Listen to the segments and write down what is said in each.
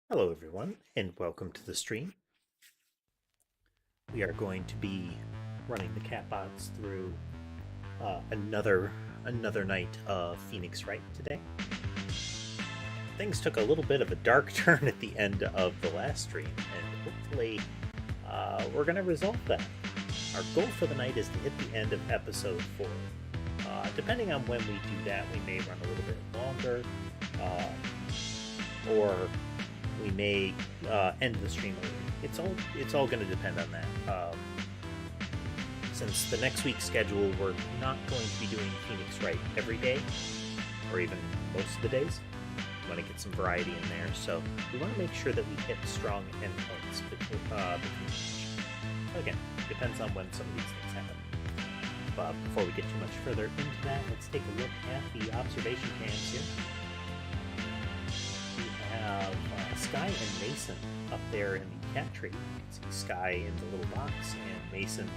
Hello everyone, and welcome to the stream. We are going to be running the catbots through another night of Phoenix Wright today. Things took a little bit of a dark turn at the end of the last stream, and hopefully we're going to resolve that. Our goal for the night is to hit the end of episode 4. Depending on when we do that, we may run a little bit longer, or we may end the stream early. It's all going to depend on that. Since the next week's schedule, we're not going to be doing Phoenix Wright every day, or even most of the days. We want to get some variety in there, so we want to make sure that we hit strong endpoints between each. Again, depends on when some of these things happen. But before we get too much further into that, let's take a look at the observation cams here. We have Sky and Mason up there in the cat tree. You can see Sky in the little box and Mason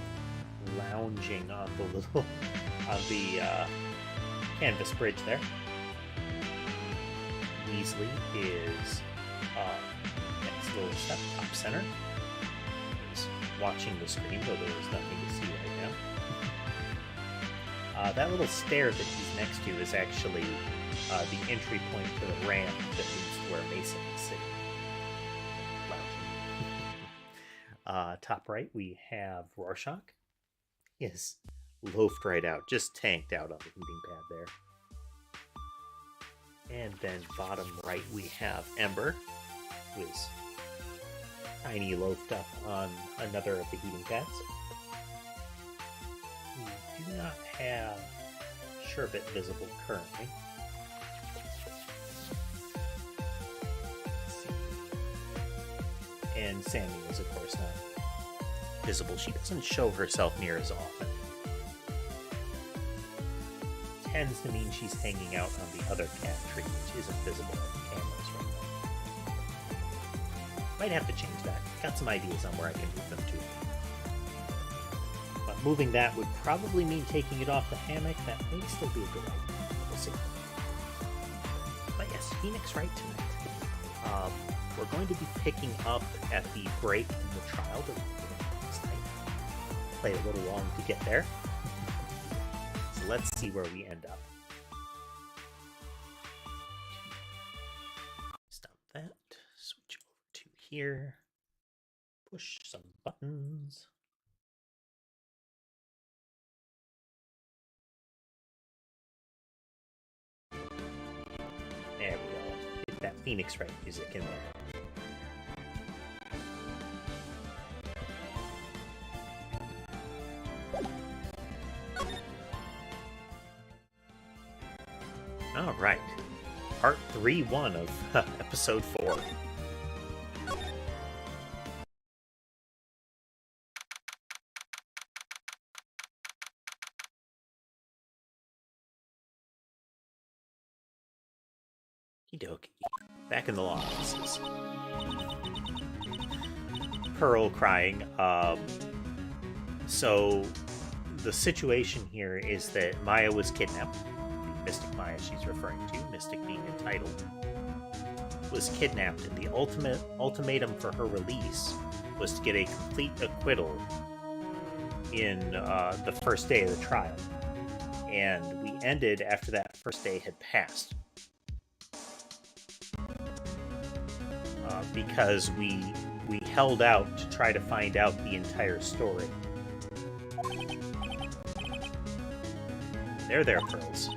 lounging on the canvas bridge there. Weasley is next little step top center. He's watching the screen, though there is nothing to see right now. That little stair that he's next to is actually the entry point to the ramp that leads to where Mason is sitting. Top right, we have Rorschach. He is loafed right out, just tanked out on the heating pad there. And then bottom right, we have Ember, who is tiny loafed up on another of the heating pads. We do not have Sherbet visible currently. And Sammy is, of course, not visible. She doesn't show herself near as often. Tends to mean she's hanging out on the other cat tree, which isn't visible on the cameras right now. Might have to change that. Got some ideas on where I can move them to. But moving that would probably mean taking it off the hammock. That may still be a good idea. We'll see. But yes, Phoenix Wright tonight. We're going to be picking up at the break in the trial that we did last night. Played a little long to get there. So let's see where we end up. Stop that. Switch over to here. Push some buttons. There we go. Get that Phoenix Wright music in there. All right, part 3-1 of episode 4. Okie-dokie. Back in the law offices. Pearl crying. So the situation here is that Maya was kidnapped. Mystic Maya she's referring to, Mystic being entitled, was kidnapped, and the ultimatum for her release was to get a complete acquittal in the first day of the trial. And we ended after that first day had passed. Because we held out to try to find out the entire story. There, Pearls.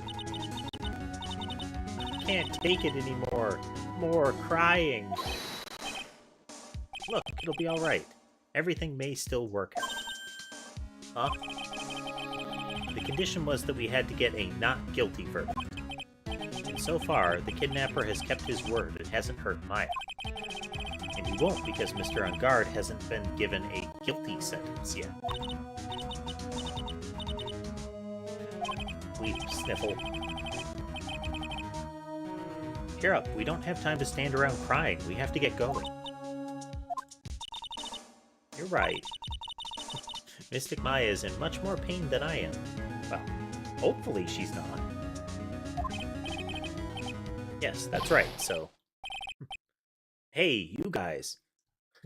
Can't take it anymore. More crying. Look, it'll be alright. Everything may still work out. Huh? The condition was that we had to get a not guilty verdict. And so far, the kidnapper has kept his word and hasn't hurt Maya. And he won't because Mr. On Guard hasn't been given a guilty sentence yet. Weep, sniffle. Cheer up, we don't have time to stand around crying. We have to get going. You're right. Mystic Maya is in much more pain than I am. Well, hopefully she's not. Yes, that's right, so Hey, you guys.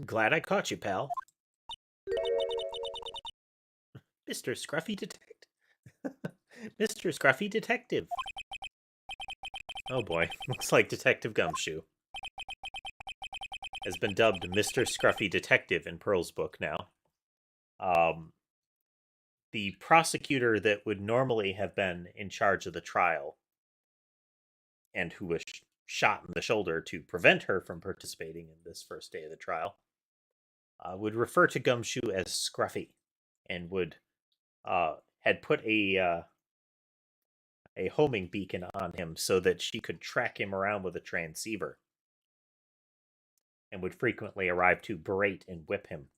Glad I caught you, pal. Mr. Scruffy Detective. Mr. Scruffy Detective. Oh boy, looks like Detective Gumshoe has been dubbed Mr. Scruffy Detective in Pearl's book now. The prosecutor that would normally have been in charge of the trial and who was shot in the shoulder to prevent her from participating in this first day of the trial would refer to Gumshoe as Scruffy and would had put a homing beacon on him so that she could track him around with a transceiver and would frequently arrive to berate and whip him.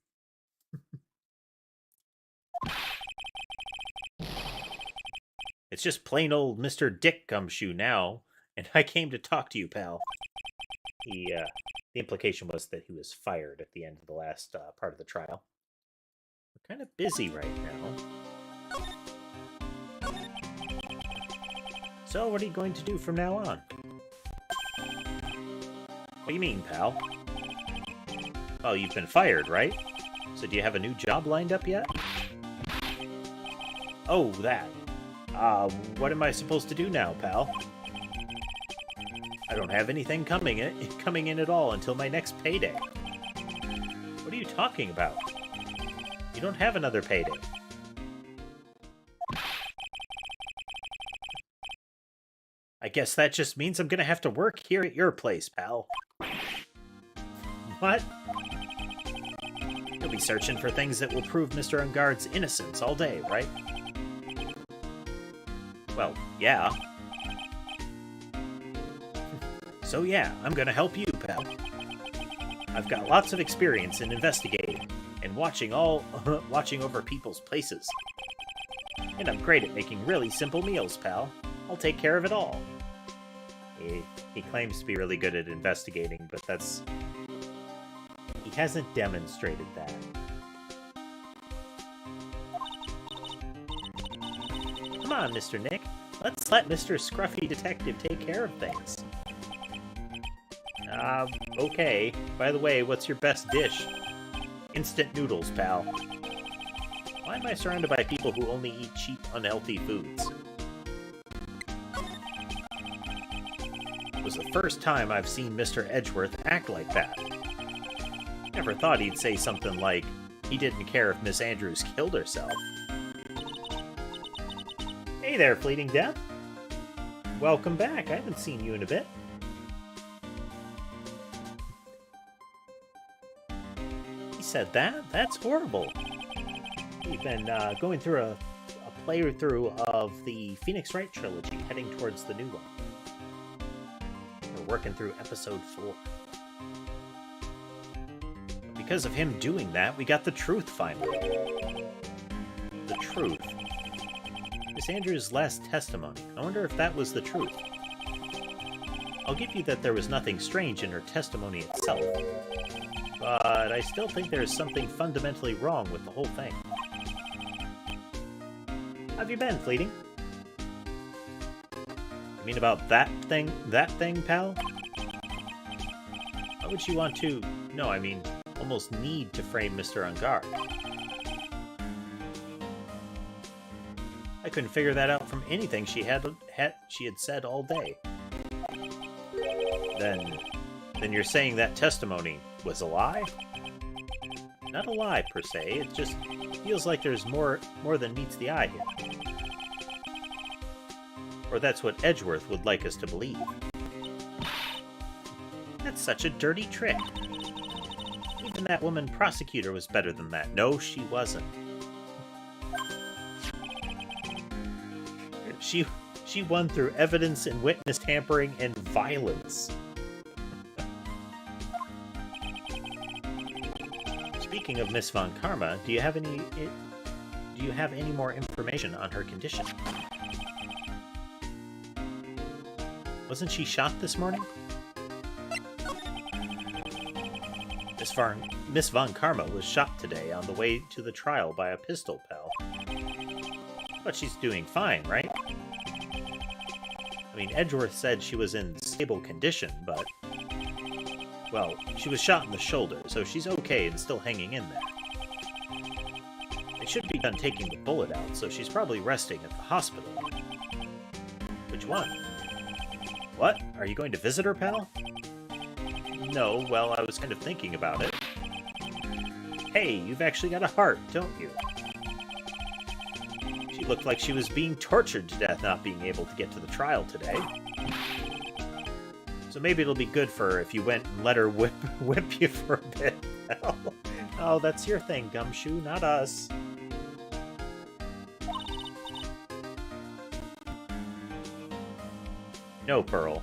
It's just plain old Mr. Dick Gumshoe now, and I came to talk to you, pal. The implication was that he was fired at the end of the last part of the trial. We're kind of busy right now. So what are you going to do from now on? What do you mean, pal? Oh, you've been fired, right? So do you have a new job lined up yet? Oh, that. What am I supposed to do now, pal? I don't have anything coming in at all until my next payday. What are you talking about? You don't have another payday. I guess that just means I'm gonna have to work here at your place, pal. What? You'll be searching for things that will prove Mr. Ungard's innocence all day, right? Well, yeah. So yeah, I'm gonna help you, pal. I've got lots of experience in investigating and watching over people's places. And I'm great at making really simple meals, pal. I'll take care of it all. He claims to be really good at investigating, but he hasn't demonstrated that. Come on, Mr. Nick. Let's let Mr. Scruffy Detective take care of things. Okay. By the way, what's your best dish? Instant noodles, pal. Why am I surrounded by people who only eat cheap, unhealthy foods? It was the first time I've seen Mr. Edgeworth act like that. Never thought he'd say something like, he didn't care if Miss Andrews killed herself. Hey there, Fleeting Death. Welcome back. I haven't seen you in a bit. He said that? That's horrible. We've been going through a playthrough of the Phoenix Wright trilogy, heading towards the new one. We're working through episode 4. Because of him doing that, we got the truth finally. The truth. Miss Andrews' last testimony. I wonder if that was the truth. I'll give you that there was nothing strange in her testimony itself. But I still think there's something fundamentally wrong with the whole thing. How have you been, Fleeting? You mean about that thing, pal? Why would she want to... No, I mean, almost need to frame Mr. Ungard? I couldn't figure that out from anything she had said all day. Then you're saying that testimony was a lie? Not a lie, per se. It just feels like there's more than meets the eye here. Or that's what Edgeworth would like us to believe. That's such a dirty trick. Even that woman prosecutor was better than that. No, she wasn't. She won through evidence and witness tampering and violence. Speaking of Miss Von Karma, do you have any more information on her condition? Wasn't she shot this morning? Miss Von Karma was shot today on the way to the trial by a pistol pal. But she's doing fine, right? I mean, Edgeworth said she was in stable condition, but Well, she was shot in the shoulder, so she's okay and still hanging in there. They should be done taking the bullet out, so she's probably resting at the hospital. Which one? What? Are you going to visit her, pal? No, well, I was kind of thinking about it. Hey, you've actually got a heart, don't you? She looked like she was being tortured to death not being able to get to the trial today. So maybe it'll be good for her if you went and let her whip you for a bit. Oh, that's your thing, Gumshoe, not us. No, Pearl.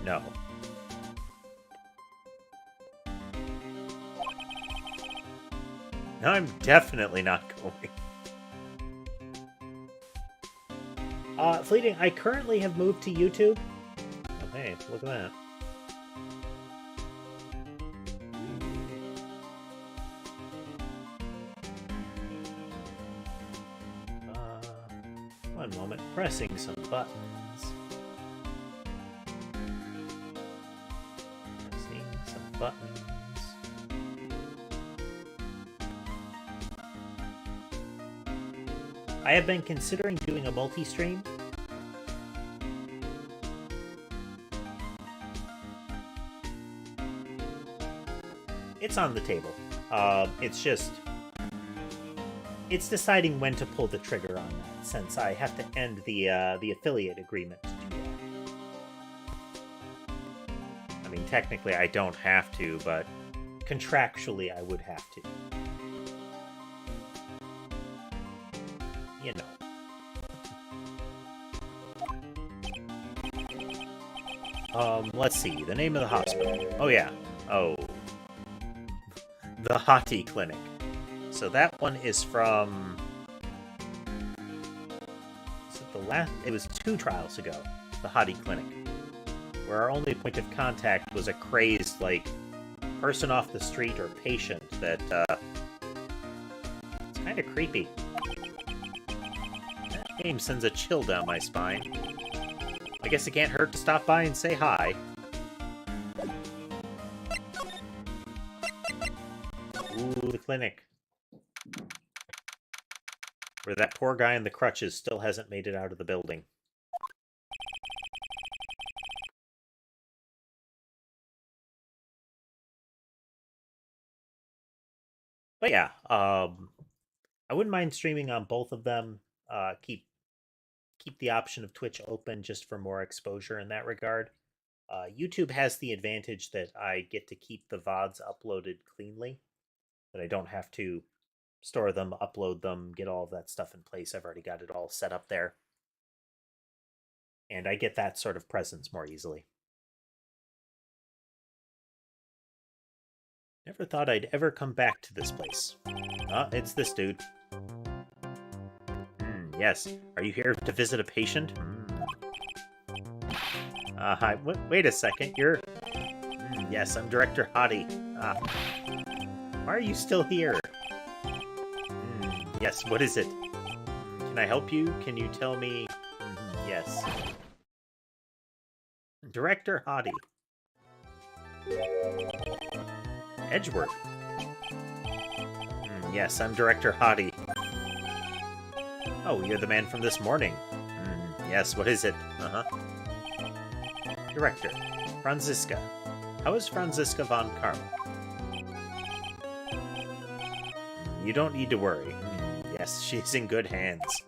No. I'm definitely not going. Fleeting, I currently have moved to YouTube. Oh, hey, look at that. One moment, pressing some buttons. Pressing some buttons. I have been considering doing a multi-stream. It's on the table. It's deciding when to pull the trigger on that, since I have to end the affiliate agreement to do that. I mean, technically I don't have to, but contractually I would have to. You know. Let's see. The name of the hospital. Oh, yeah. Oh. The Hottie Clinic. So that one is from... Is it the last... It was 2 trials ago. The Hottie Clinic. Where our only point of contact was a crazed, like, person off the street or patient that, it's kind of creepy. That name sends a chill down my spine. I guess it can't hurt to stop by and say hi. Ooh, the clinic. Where that poor guy in the crutches still hasn't made it out of the building. But yeah, I wouldn't mind streaming on both of them. Keep the option of Twitch open just for more exposure in that regard. YouTube has the advantage that I get to keep the VODs uploaded cleanly, that I don't have to store them, upload them, get all of that stuff in place. I've already got it all set up there. And I get that sort of presence more easily. Never thought I'd ever come back to this place. It's this dude. Yes. Are you here to visit a patient? Hi. Wait a second. You're... yes, I'm Director Hottie. Why are you still here? Yes, what is it? Can I help you? Can you tell me... yes. Director Hottie. Edgeworth. Yes, I'm Director Hottie. Oh, you're the man from this morning. Yes, what is it? Director. Franziska. How is Franziska von Karma? You don't need to worry. Yes, she's in good hands.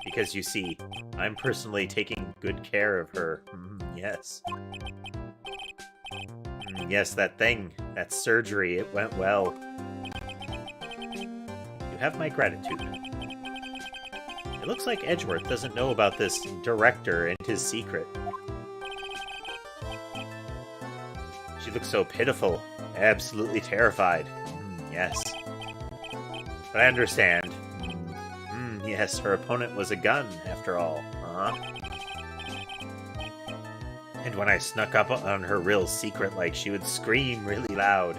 Because you see, I'm personally taking good care of her. Yes. Yes, that thing. That surgery, it went well. You have my gratitude. It looks like Edgeworth doesn't know about this director and his secret. She looks so pitiful. Absolutely terrified. Yes. But I understand. Yes, her opponent was a gun, after all. And when I snuck up on her real secret, like, she would scream really loud.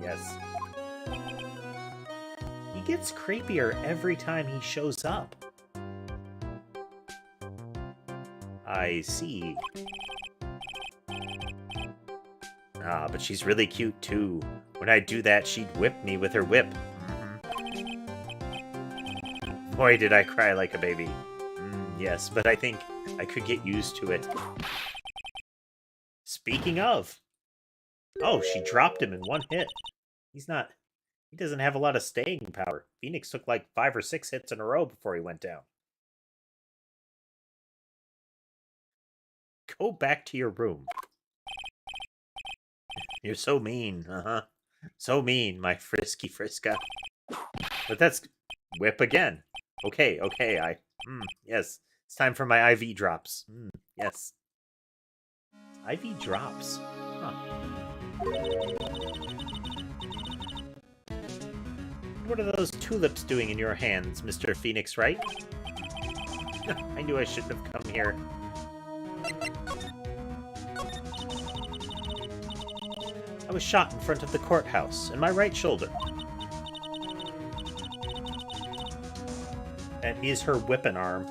Yes. He gets creepier every time he shows up. I see. Ah, but she's really cute, too. When I do that, she'd whip me with her whip. Boy, did I cry like a baby. Yes, but I think I could get used to it. Speaking of... Oh, she dropped him in one hit. He doesn't have a lot of staying power. Phoenix took like 5 or 6 hits in a row before he went down. Go back to your room. You're so mean, So mean, my frisky Friska. But that's... Whip again. Okay, yes. It's time for my IV drops. Yes. IV drops. Huh. What are those tulips doing in your hands, Mr. Phoenix Wright? I knew I shouldn't have come here. I was shot in front of the courthouse, in my right shoulder. That is her whipping arm.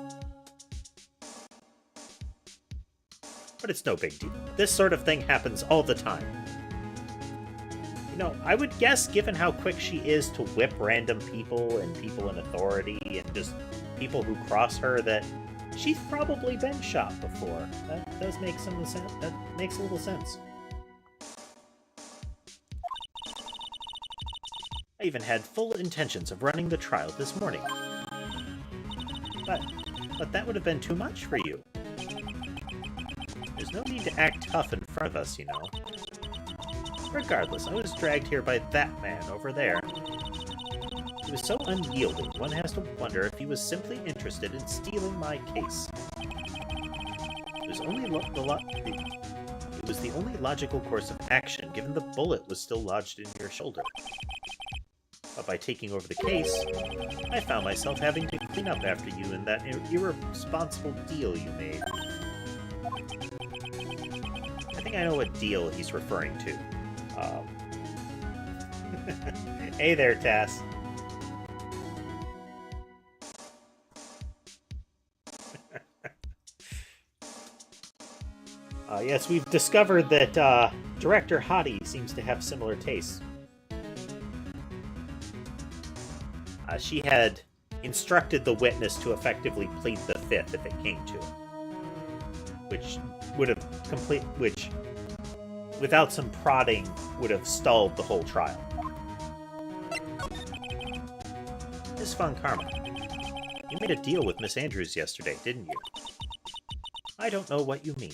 But it's no big deal. This sort of thing happens all the time. You know, I would guess, given how quick she is to whip random people and people in authority and just people who cross her, that she's probably been shot before. That does make some sense. That makes a little sense. I even had full intentions of running the trial this morning. But that would have been too much for you. There's no need to act tough in front of us, you know. Regardless, I was dragged here by that man over there. He was so unyielding, one has to wonder if he was simply interested in stealing my case. It was the only logical course of action, given the bullet was still lodged in your shoulder. But by taking over the case, I found myself having to clean up after you in that irresponsible deal you made. I think I know what deal he's referring to. Hey there, Tass. Yes, we've discovered that Director Hottie seems to have similar tastes. She had instructed the witness to effectively plead the fifth if it came to it, which would have which, without some prodding, would have stalled the whole trial. Miss Von Karma, you made a deal with Miss Andrews yesterday, didn't you? I don't know what you mean.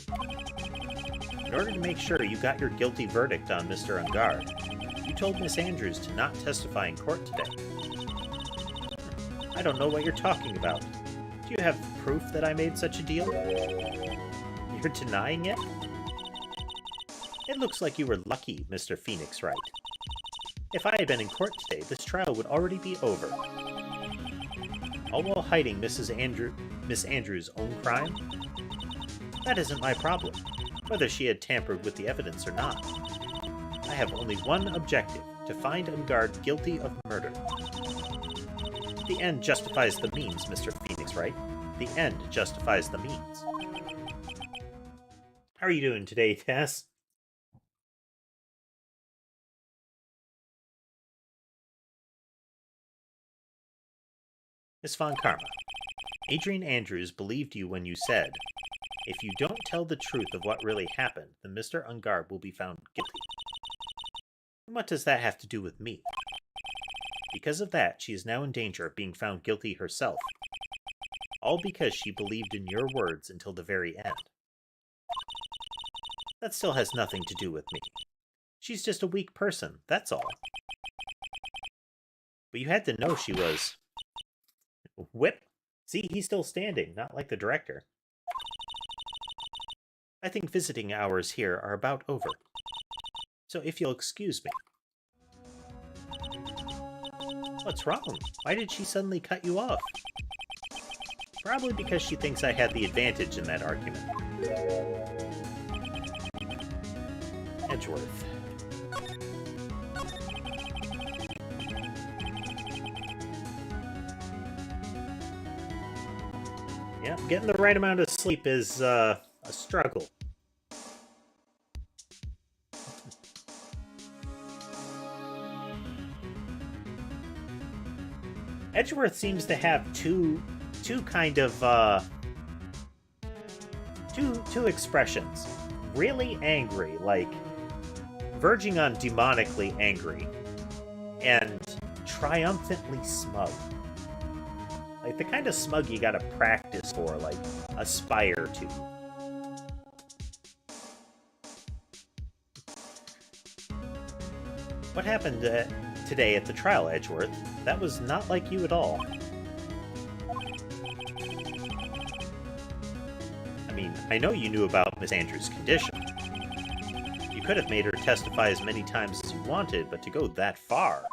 In order to make sure you got your guilty verdict on Mr. Ungard, you told Miss Andrews to not testify in court today. I don't know what you're talking about. Do you have proof that I made such a deal? You're denying it? It looks like you were lucky, Mr. Phoenix Wright. If I had been in court today, this trial would already be over. All while hiding Miss Andrews' own crime? That isn't my problem, whether she had tampered with the evidence or not. I have only one objective, to find Ungard guilty of murder. The end justifies the means, Mr. Phoenix Wright. The end justifies the means. How are you doing today, Tess? Miss Von Karma, Adrian Andrews believed you when you said, if you don't tell the truth of what really happened, then Mr. Ungard will be found guilty. And what does that have to do with me? Because of that, she is now in danger of being found guilty herself. All because she believed in your words until the very end. That still has nothing to do with me. She's just a weak person, that's all. But you had to know she was... Whip? See, he's still standing, not like the director. I think visiting hours here are about over. So if you'll excuse me. What's wrong? Why did she suddenly cut you off? Probably because she thinks I had the advantage in that argument. Edgeworth. Yeah, getting the right amount of sleep is a struggle. Edgeworth seems to have two kind of two expressions. Really angry, like verging on demonically angry, and triumphantly smug. Like the kind of smug you gotta practice for, like aspire to. What happened today at the trial, Edgeworth? That was not like you at all. I mean, I know you knew about Miss Andrews' condition. You could have made her testify as many times as you wanted, but to go that far...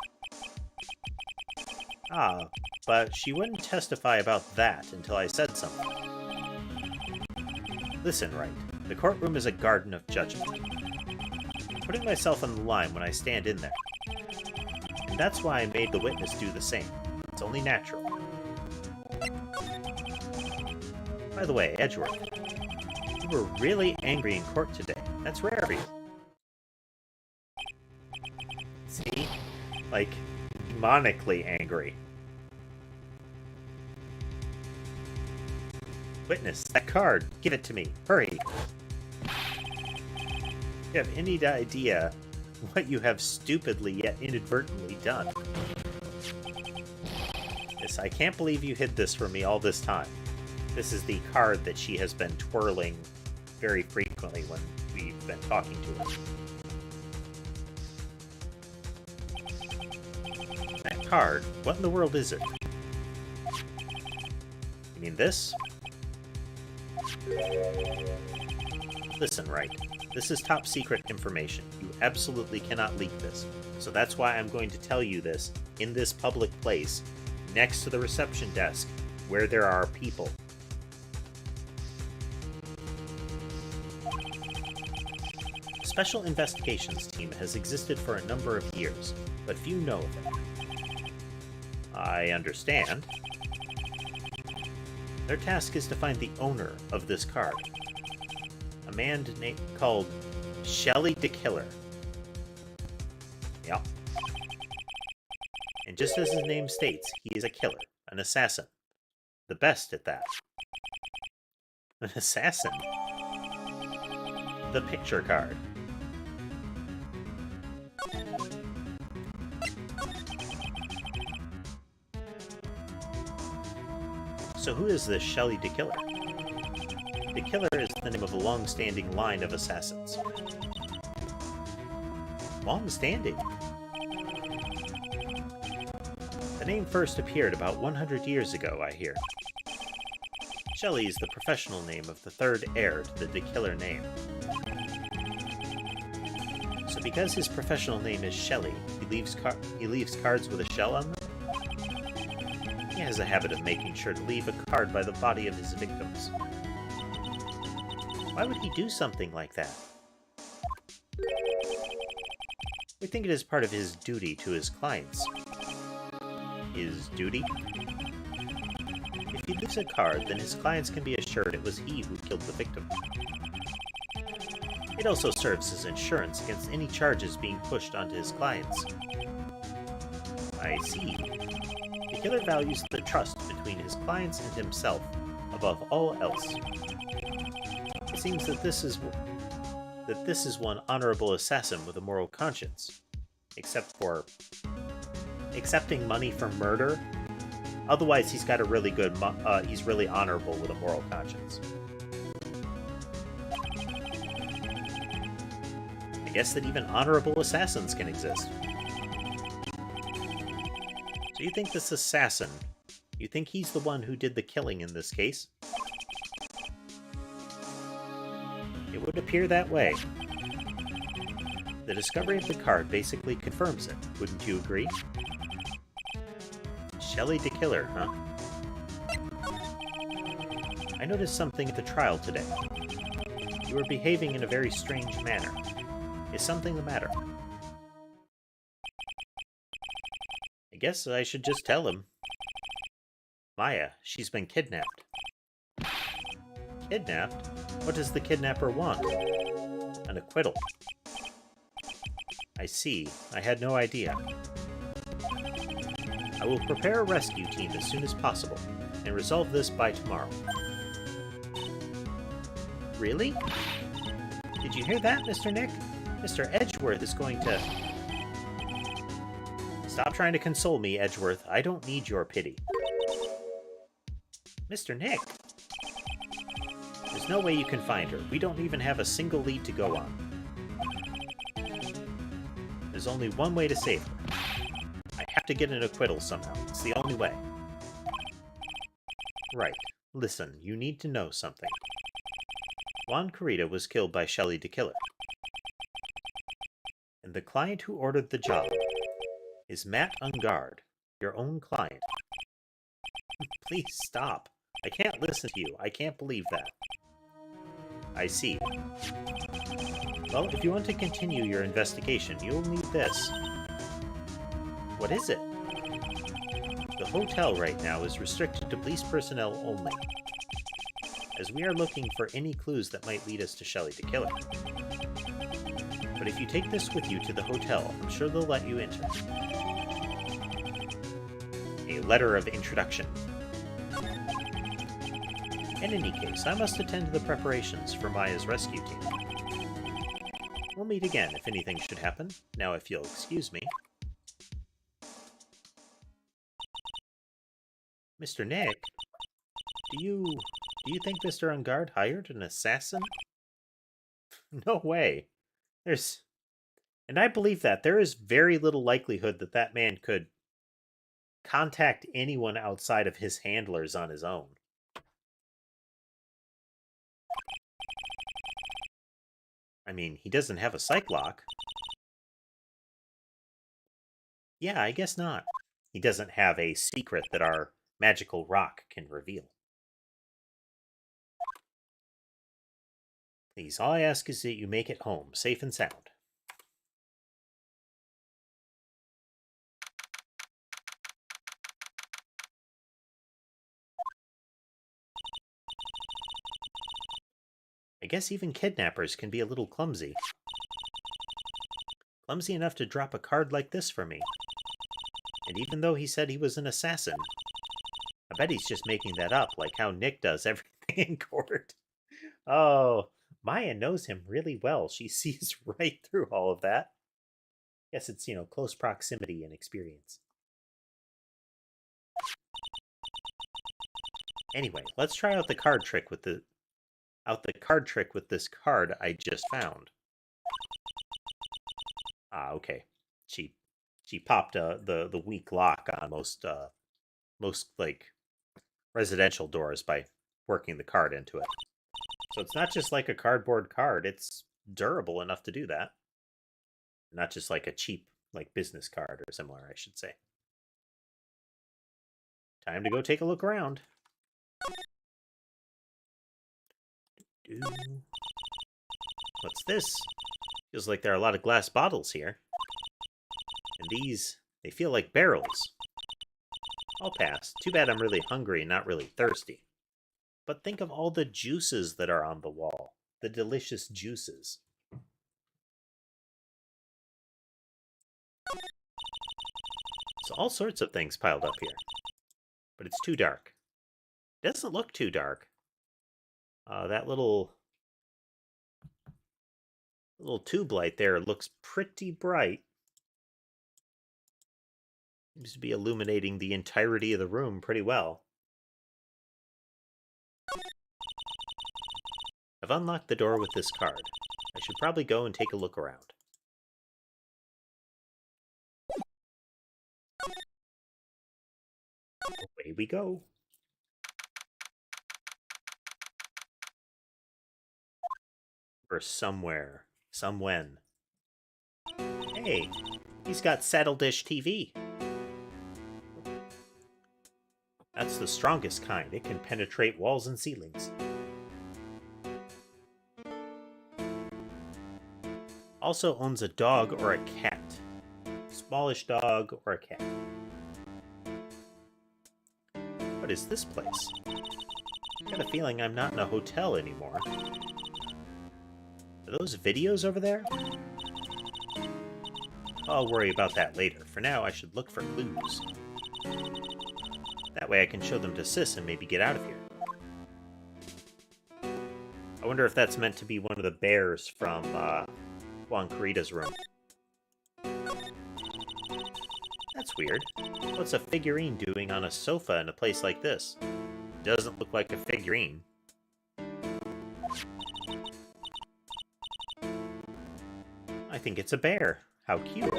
Ah, but she wouldn't testify about that until I said something. Listen, Wright. The courtroom is a garden of judgment. I'm putting myself on the line when I stand in there. And that's why I made the witness do the same. It's only natural. By the way, Edgeworth, you were really angry in court today. That's rare for you. See? Like, demonically angry. Witness, that card! Give it to me! Hurry! You have any idea what you have stupidly yet inadvertently done? Yes, I can't believe you hid this from me all this time. This is the card that she has been twirling very frequently when we've been talking to her. That card? What in the world is it? You mean this? Listen, Wright. This is top secret information. You absolutely cannot leak this. So that's why I'm going to tell you this in this public place, next to the reception desk, where there are people. A special investigations team has existed for a number of years, but few know of it. I understand. Their task is to find the owner of this card. A man called Shelly the Killer. Yeah. And just as his name states, he is a killer, an assassin. The best at that. An assassin? The picture card. So who is this Shelly the Killer? The Killer is the name of a long-standing line of assassins. Long-standing? The name first appeared about 100 years ago, I hear. Shelly is the professional name of the third heir to the Killer name. So because his professional name is Shelly, he leaves cards with a shell on them? He has a habit of making sure to leave a card by the body of his victims. Why would he do something like that? We think it is part of his duty to his clients. His duty? If he leaves a card, then his clients can be assured it was he who killed the victim. It also serves as insurance against any charges being pushed onto his clients. I see. The killer values the trust between his clients and himself above all else. It seems that this is one honorable assassin with a moral conscience, except for accepting money for murder. Otherwise, he's got a really good. He's really honorable with a moral conscience. I guess that even honorable assassins can exist. So you think this assassin? You think he's the one who did the killing in this case? It would appear that way. The discovery of the card basically confirms it, wouldn't you agree? Shelly the Killer, huh? I noticed something at the trial today. You were behaving in a very strange manner. Is something the matter? I guess I should just tell him. Maya, she's been kidnapped. Kidnapped? What does the kidnapper want? An acquittal. I see. I had no idea. I will prepare a rescue team as soon as possible, and resolve this by tomorrow. Really? Did you hear that, Mr. Nick? Mr. Edgeworth is going to... Stop trying to console me, Edgeworth. I don't need your pity. Mr. Nick! There's no way you can find her. We don't even have a single lead to go on. There's only one way to save her. I have to get an acquittal somehow. It's the only way. Right. Listen, you need to know something. Juan Carita was killed by Shelley the Killer. And the client who ordered the job is Matt Ungard, your own client. Please stop. I can't listen to you. I can't believe that. I see. Well, if you want to continue your investigation, you'll need this. What is it? The hotel right now is restricted to police personnel only, as we are looking for any clues that might lead us to Shelley the Killer. But if you take this with you to the hotel, I'm sure they'll let you enter. A letter of introduction. In any case, I must attend to the preparations for Maya's rescue team. We'll meet again if anything should happen. Now, if you'll excuse me. Mr. Nick, do you think Mr. Ungard hired an assassin? No way. And I believe that. There is very little likelihood that that man could contact anyone outside of his handlers on his own. I mean, he doesn't have a psych lock. Yeah, I guess not. He doesn't have a secret that our magical rock can reveal. Please, all I ask is that you make it home, safe and sound. I guess even kidnappers can be a little clumsy. Clumsy enough to drop a card like this for me. And even though he said he was an assassin, I bet he's just making that up, like how Nick does everything in court. Oh, Maya knows him really well. She sees right through all of that. Guess it's, close proximity and experience. Anyway, let's try out the card trick with this card I just found. Ah, okay. She popped the weak lock on most like residential doors by working the card into it. So it's not just like a cardboard card, it's durable enough to do that. Not just like a cheap business card or similar, I should say. Time to go take a look around. What's this? Feels like there are a lot of glass bottles here. And these, they feel like barrels. I'll pass. Too bad I'm really hungry and not really thirsty. But think of all the juices that are on the wall. The delicious juices. So all sorts of things piled up here. But it's too dark. It doesn't look too dark. That little tube light there looks pretty bright. Seems to be illuminating the entirety of the room pretty well. I've unlocked the door with this card. I should probably go and take a look around. Away we go. Or somewhere. Somewhen. Hey, he's got saddle dish TV. That's the strongest kind. It can penetrate walls and ceilings. Also owns a dog or a cat. Smallish dog or a cat. What is this place? I got a feeling I'm not in a hotel anymore. Are those videos over there? I'll worry about that later. For now, I should look for clues. That way I can show them to Sis and maybe get out of here. I wonder if that's meant to be one of the bears from Juan Carita's room. That's weird. What's a figurine doing on a sofa in a place like this? Doesn't look like a figurine. I think it's a bear. How cute.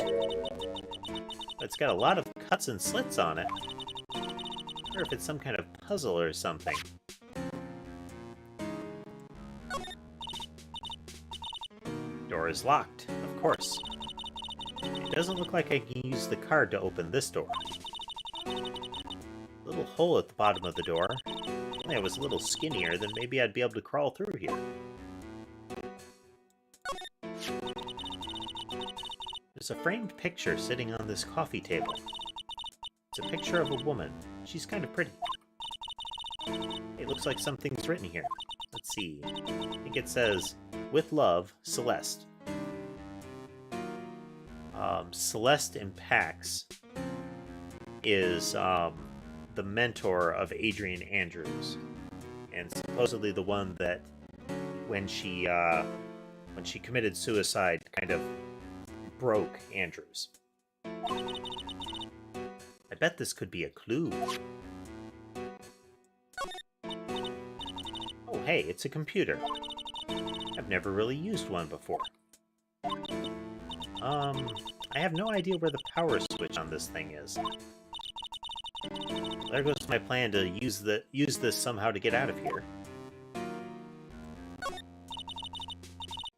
It's got a lot of cuts and slits on it. I wonder if it's some kind of puzzle or something. Door is locked, of course. It doesn't look like I can use the card to open this door. Little hole at the bottom of the door. If only I was a little skinnier, then maybe I'd be able to crawl through here. There's a framed picture sitting on this coffee table. It's a picture of a woman. She's kind of pretty. It looks like something's written here. Let's see. I think it says, "With love, Celeste." Celeste in PAX is the mentor of Adrian Andrews, and supposedly the one that, when she committed suicide, kind of broke Andrews. I bet this could be a clue. Oh, hey, it's a computer. I've never really used one before. I have no idea where the power switch on this thing is. There goes my plan to use this somehow to get out of here.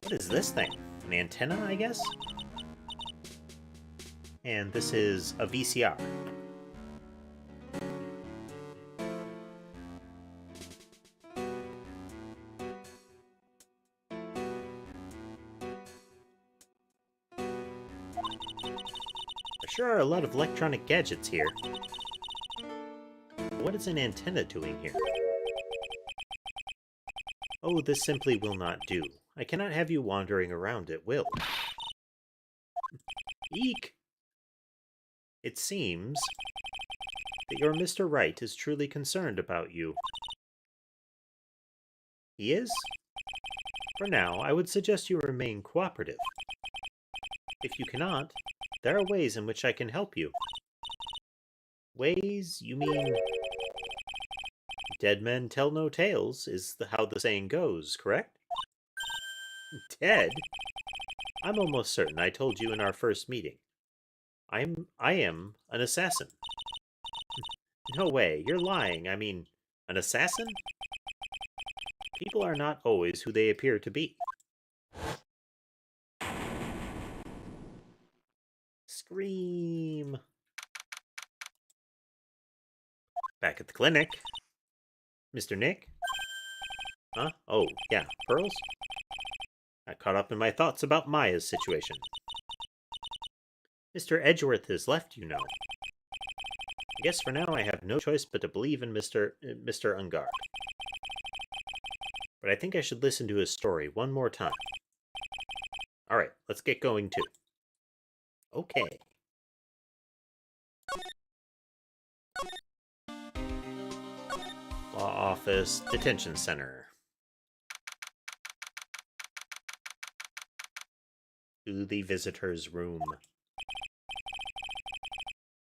What is this thing? An antenna, I guess? And this is a VCR. There sure are a lot of electronic gadgets here. What is an antenna doing here? Oh, this simply will not do. I cannot have you wandering around at will. Eek! It seems that your Mr. Wright is truly concerned about you. He is? For now, I would suggest you remain cooperative. If you cannot, there are ways in which I can help you. Ways? You mean... Dead men tell no tales, is how the saying goes, correct? Dead? I'm almost certain I told you in our first meeting. I am an assassin. No way, you're lying. I mean, an assassin? People are not always who they appear to be. Scream. Back at the clinic. Mr. Nick? Huh? Oh, yeah, pearls? I caught up in my thoughts about Maya's situation. Mr. Edgeworth has left, you know. I guess for now I have no choice but to believe in Mr. Ungard. But I think I should listen to his story one more time. Alright, let's get going too. Okay. Law Office, Detention Center. To the visitor's room.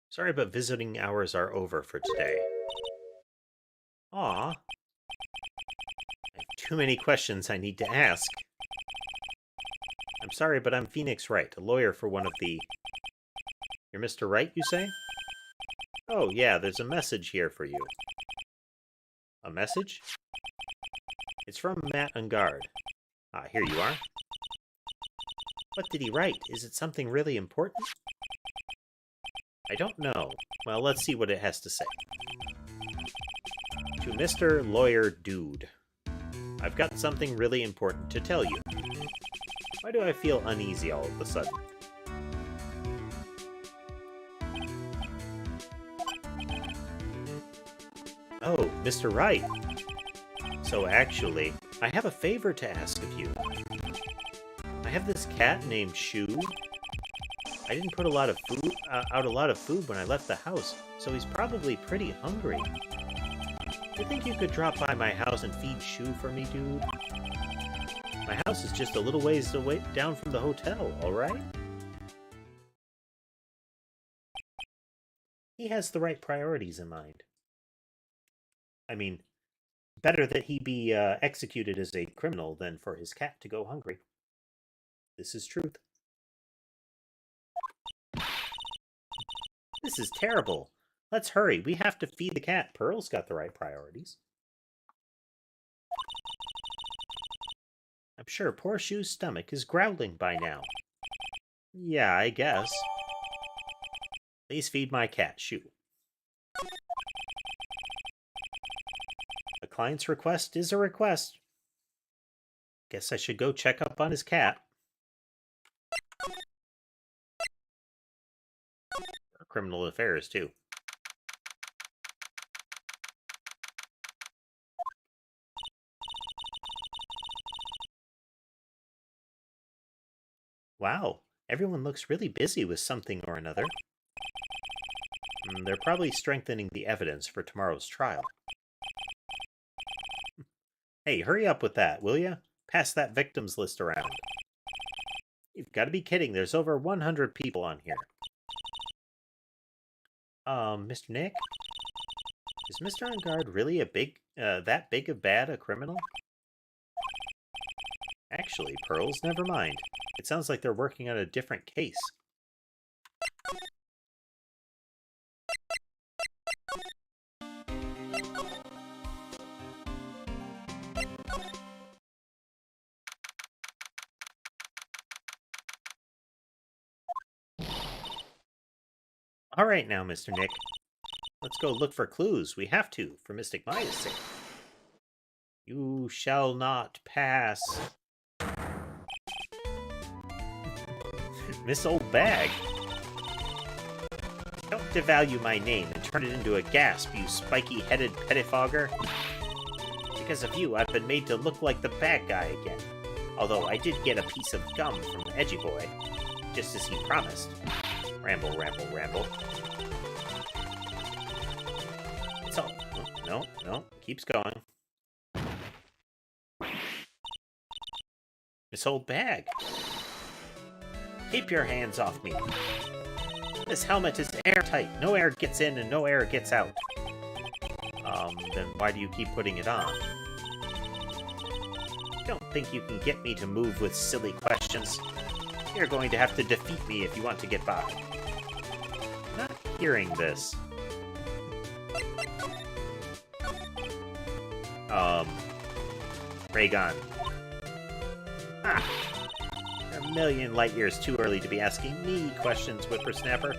Sorry, but visiting hours are over for today. Aw. I have too many questions I need to ask. I'm sorry, but I'm Phoenix Wright, a lawyer for one of the... You're Mr. Wright, you say? Oh, yeah, there's a message here for you. A message? It's from Matt Ungard. Ah, here you are. What did he write? Is it something really important? I don't know. Well, let's see what it has to say. To Mr. Lawyer Dude. I've got something really important to tell you. Why do I feel uneasy all of a sudden? Oh, Mr. Wright. So actually, I have a favor to ask of you. I have this cat named Shu. I I didn't put a lot of food out a lot of food when I left the house, so he's probably pretty hungry. You think you could drop by my house and feed Shu for me, dude? My house is just a little ways away down from the hotel, alright? He has the right priorities in mind. I mean, better that he be executed as a criminal than for his cat to go hungry. This is truth. This is terrible. Let's hurry. We have to feed the cat. Pearl's got the right priorities. I'm sure poor Shu's stomach is growling by now. Yeah, I guess. Please feed my cat, Shu. A client's request is a request. Guess I should go check up on his cat. Criminal affairs, too. Wow, everyone looks really busy with something or another. They're probably strengthening the evidence for tomorrow's trial. Hey, hurry up with that, will ya? Pass that victims list around. You've got to be kidding, there's over 100 people on here. Mr. Nick? Is Mr. On Guard really that big of bad a criminal? Actually, Pearls, never mind. It sounds like they're working on a different case. All right now, Mr. Nick. Let's go look for clues. We have to, for Mystic Maya's sake. You shall not pass. Miss Old Bag. Don't devalue my name and turn it into a gasp, you spiky-headed pettifogger. Because of you, I've been made to look like the bad guy again. Although I did get a piece of gum from Edgy Boy, just as he promised. Ramble, ramble, ramble. It's all... No, keeps going. Miss Old Bag. Keep your hands off me. This helmet is airtight. No air gets in and no air gets out. Then why do you keep putting it on? Don't think you can get me to move with silly questions. You're going to have to defeat me if you want to get by. Not hearing this. Ray gun. Ah! You're a million light years too early to be asking me questions, whippersnapper.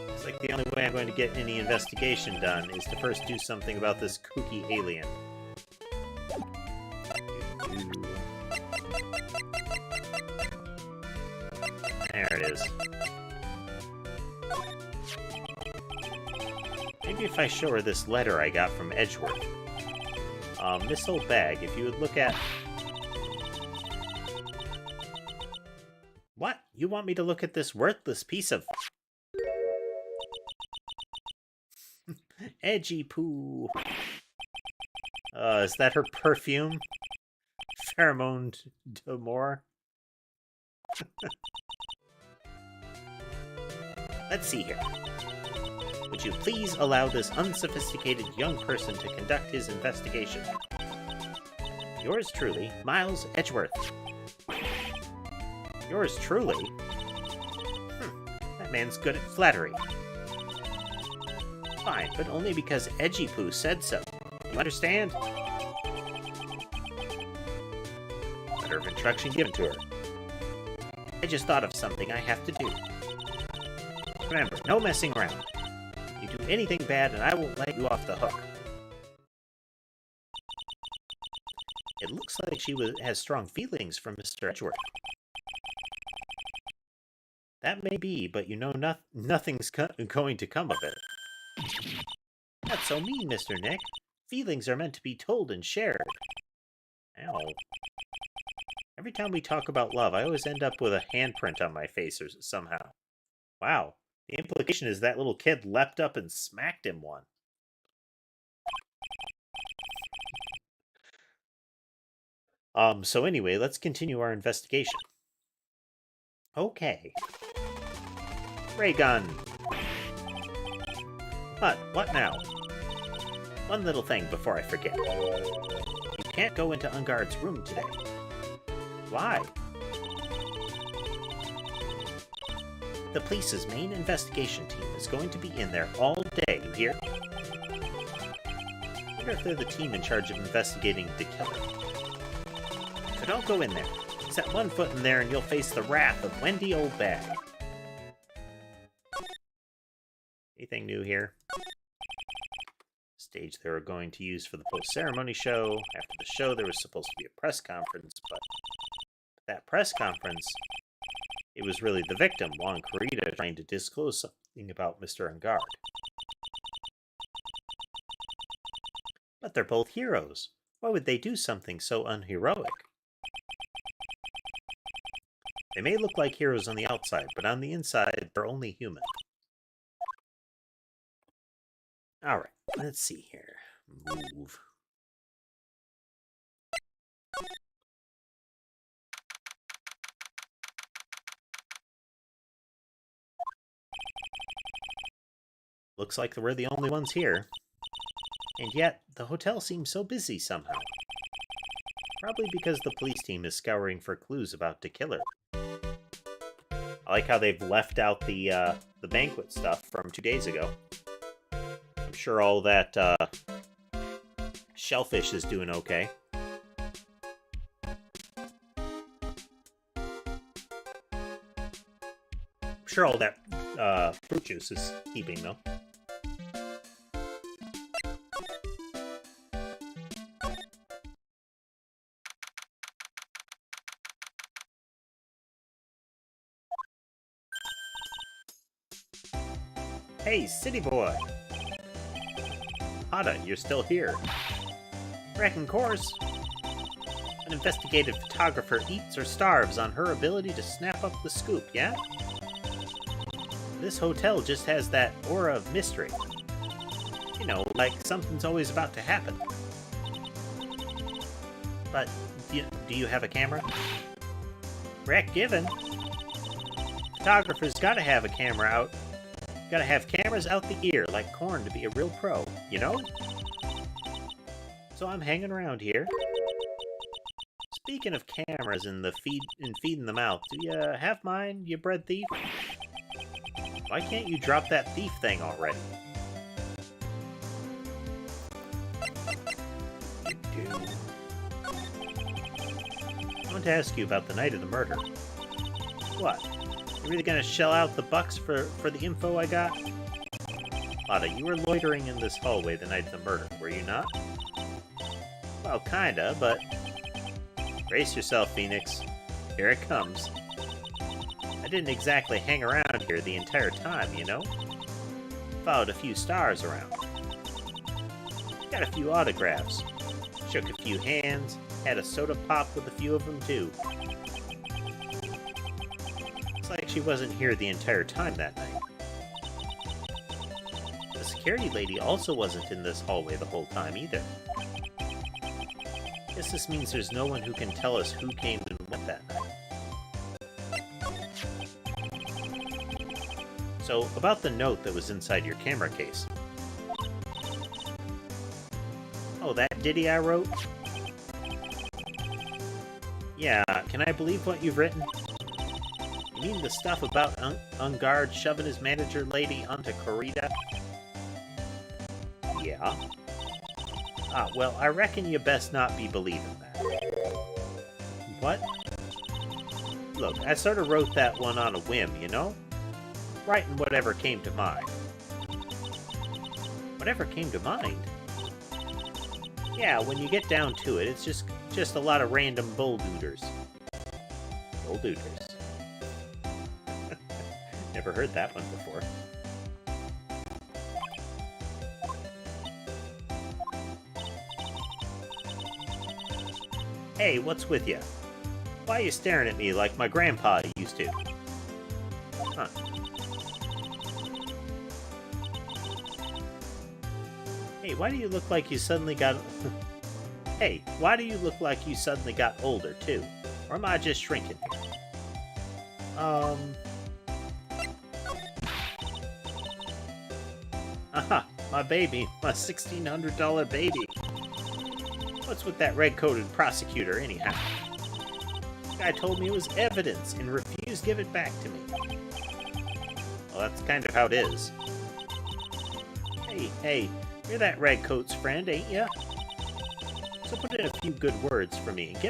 It's like the only way I'm going to get any investigation done is to first do something about this kooky alien. There it is. Maybe if I show her this letter I got from Edgeworth. Miss Old Bag, if you would look at... What? You want me to look at this worthless piece of... Edgy poo. Is that her perfume? Pheromone d'Amour? Let's see here. Would you please allow this unsophisticated young person to conduct his investigation? Yours truly, Miles Edgeworth. Yours truly? That man's good at flattery. Fine, but only because Edgy Poo said so. You understand? Letter of instruction given to her. I just thought of something I have to do. Remember, no messing around. You do anything bad and I won't let you off the hook. It looks like she has strong feelings for Mr. Edgeworth. That may be, but you know nothing's going to come of it. That's so mean, Mr. Nick. Feelings are meant to be told and shared. Ow. Every time we talk about love, I always end up with a handprint on my face or somehow. Wow. The implication is that little kid leapt up and smacked him one. So anyway, let's continue our investigation. Okay. Ray gun. But, what now? One little thing before I forget. You can't go into Unguard's room today. Why? The police's main investigation team is going to be in there all day, you hear? I wonder if they're the team in charge of investigating the killer. So don't go in there. Set one foot in there and you'll face the wrath of Wendy Old Bag. Anything new here? Stage they were going to use for the post-ceremony show. After the show, there was supposed to be a press conference, but that press conference, it was really the victim, Juan Corrida, trying to disclose something about Mr. Ungard. But they're both heroes. Why would they do something so unheroic? They may look like heroes on the outside, but on the inside, they're only human. Alright, let's see here. Move. Looks like we're the only ones here. And yet, the hotel seems so busy somehow. Probably because the police team is scouring for clues about the killer. I like how they've left out the banquet stuff from 2 days ago. I'm sure all that shellfish is doing okay. I'm sure all that fruit juice is keeping, though. Hey, city boy! Hada, you're still here. Wrecking course. An investigative photographer eats or starves on her ability to snap up the scoop, yeah? This hotel just has that aura of mystery. You know, like something's always about to happen. But, do you have a camera? Wreck given. Photographer's gotta have a camera out. Gotta have cameras out the ear, like corn, to be a real pro, you know? So I'm hanging around here. Speaking of cameras and feeding the mouth, do you have mine, you bread thief? Why can't you drop that thief thing already? I want to ask you about the night of the murder. What? You really gonna shell out the bucks for the info I got? Lada, you were loitering in this hallway the night of the murder, were you not? Well, kinda, but... Brace yourself, Phoenix. Here it comes. I didn't exactly hang around here the entire time, you know? Followed a few stars around. Got a few autographs. Shook a few hands. Had a soda pop with a few of them, too. Looks like she wasn't here the entire time that night. The security lady also wasn't in this hallway the whole time either. Guess this means there's no one who can tell us who came and went that night. So, about the note that was inside your camera case. Oh, that ditty I wrote? Yeah, can I believe what you've written? You mean the stuff about Ungard shoving his manager lady onto Corrida? Yeah. Ah, well, I reckon you best not be believing that. What? Look, I sort of wrote that one on a whim, you know? Writing whatever came to mind. Whatever came to mind? Yeah, when you get down to it, it's just a lot of random bull-dooders. Bull-dooders. Never heard that one before. Hey, what's with ya? Why are you staring at me like my grandpa used to? Huh. Hey, why do you look like you suddenly got... Hey, why do you look like you suddenly got older, too? Or am I just shrinking here? Aha, my baby. My $1,600 baby. What's with that red-coated prosecutor, anyhow? The guy told me it was evidence and refused to give it back to me. Well, that's kind of how it is. Hey, you're that redcoat's friend, ain't ya? So put in a few good words for me and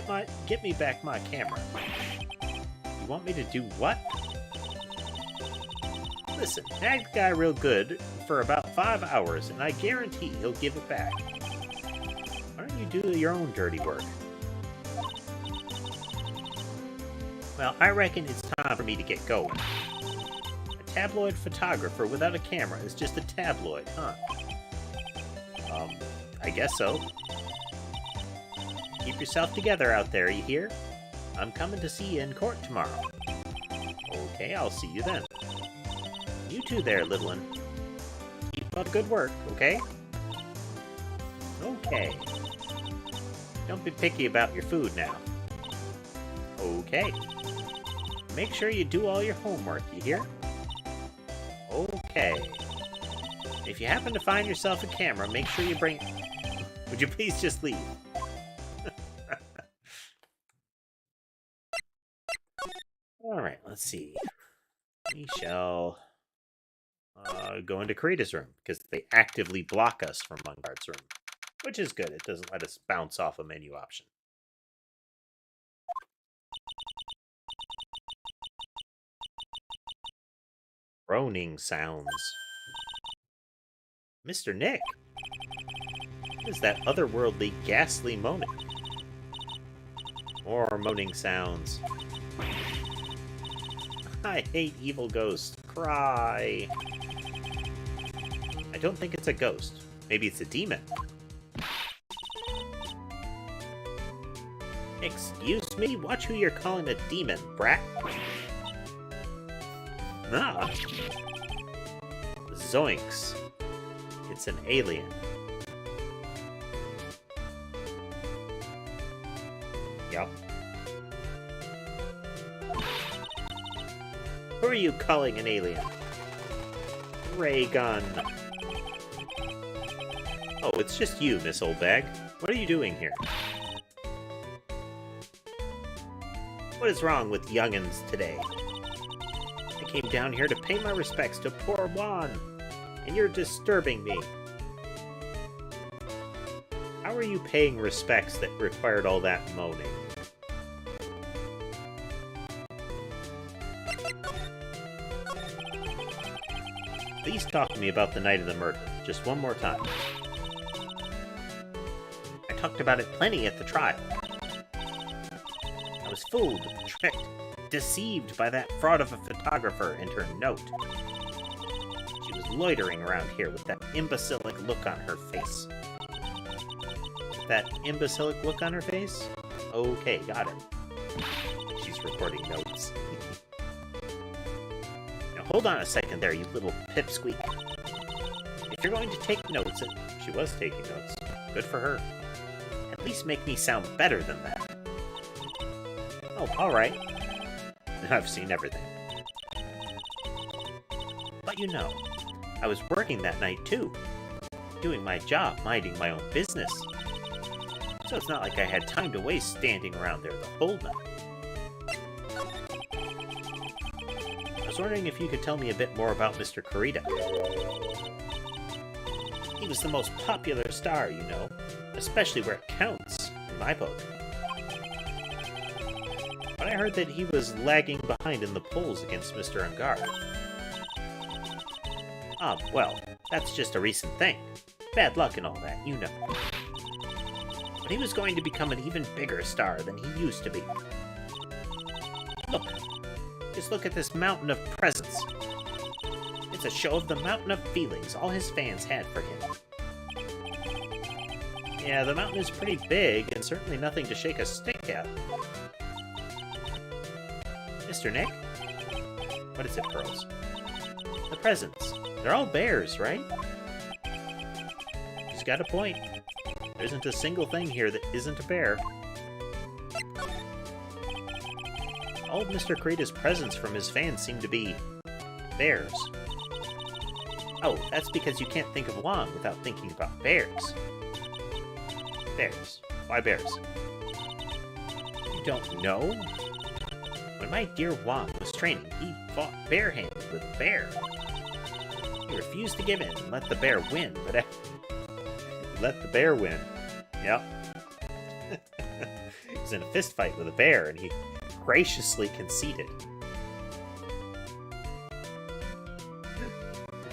get me back my camera. You want me to do what? Listen, nag the guy real good for about 5 hours, and I guarantee he'll give it back. Why don't you do your own dirty work? Well, I reckon it's time for me to get going. A tabloid photographer without a camera is just a tabloid, huh? I guess so. Keep yourself together out there, you hear? I'm coming to see you in court tomorrow. Okay, I'll see you then. You too there, little one. Keep up good work, okay? Okay. Don't be picky about your food now. Okay. Make sure you do all your homework, you hear? Okay. If you happen to find yourself a camera, make sure you bring... Would you please just leave? Alright, let's see. We shall go into Karita's room, because they actively block us from Mungard's room. Which is good, it doesn't let us bounce off a menu option. Groaning sounds. Mr. Nick! What is that otherworldly, ghastly moaning? More moaning sounds. I hate evil ghosts. Cry. I don't think it's a ghost. Maybe it's a demon. Excuse me? Watch who you're calling a demon, brat. Nah. Zoinks. It's an alien. Yup. Who are you calling an alien? Ray gun. Oh, it's just you, Miss Oldbag. What are you doing here? What is wrong with young'uns today? I came down here to pay my respects to poor Juan, and you're disturbing me. How are you paying respects that required all that moaning? Please talk to me about the night of the murder, just one more time. I talked about it plenty at the trial. I was fooled, tricked, deceived by that fraud of a photographer and her note. She was loitering around here with that imbecilic look on her face. That imbecilic look on her face? Okay, got it. She's recording notes. Now hold on a second there, you little pipsqueak. If you're going to take notes, and she was taking notes, good for her. At least make me sound better than that. Oh, alright. I've seen everything. But you know, I was working that night too. Doing my job, minding my own business. So it's not like I had time to waste standing around there the whole night. I was wondering if you could tell me a bit more about Mr. Karita. He was the most popular star, you know, especially where it counts, in my book. But I heard that he was lagging behind in the polls against Mr. Ungar. Well, that's just a recent thing. Bad luck and all that, you know. But he was going to become an even bigger star than he used to be. Look. Just look at this mountain of presents. It's a show of the mountain of feelings all his fans had for him. Yeah, the mountain is pretty big, and certainly nothing to shake a stick at. Mr. Nick? What is it, Pearls? The presents. They're all bears, right? She's got a point. There isn't a single thing here that isn't a bear. All of Mr. Creda's presents from his fans seem to be bears. Oh, that's because you can't think of Wong without thinking about bears. Bears. Why bears? You don't know? When my dear Wong was training, he fought barehanded with a bear. He refused to give in and let the bear win, but let the bear win. Yep. He was in a fist fight with a bear, and he graciously conceded.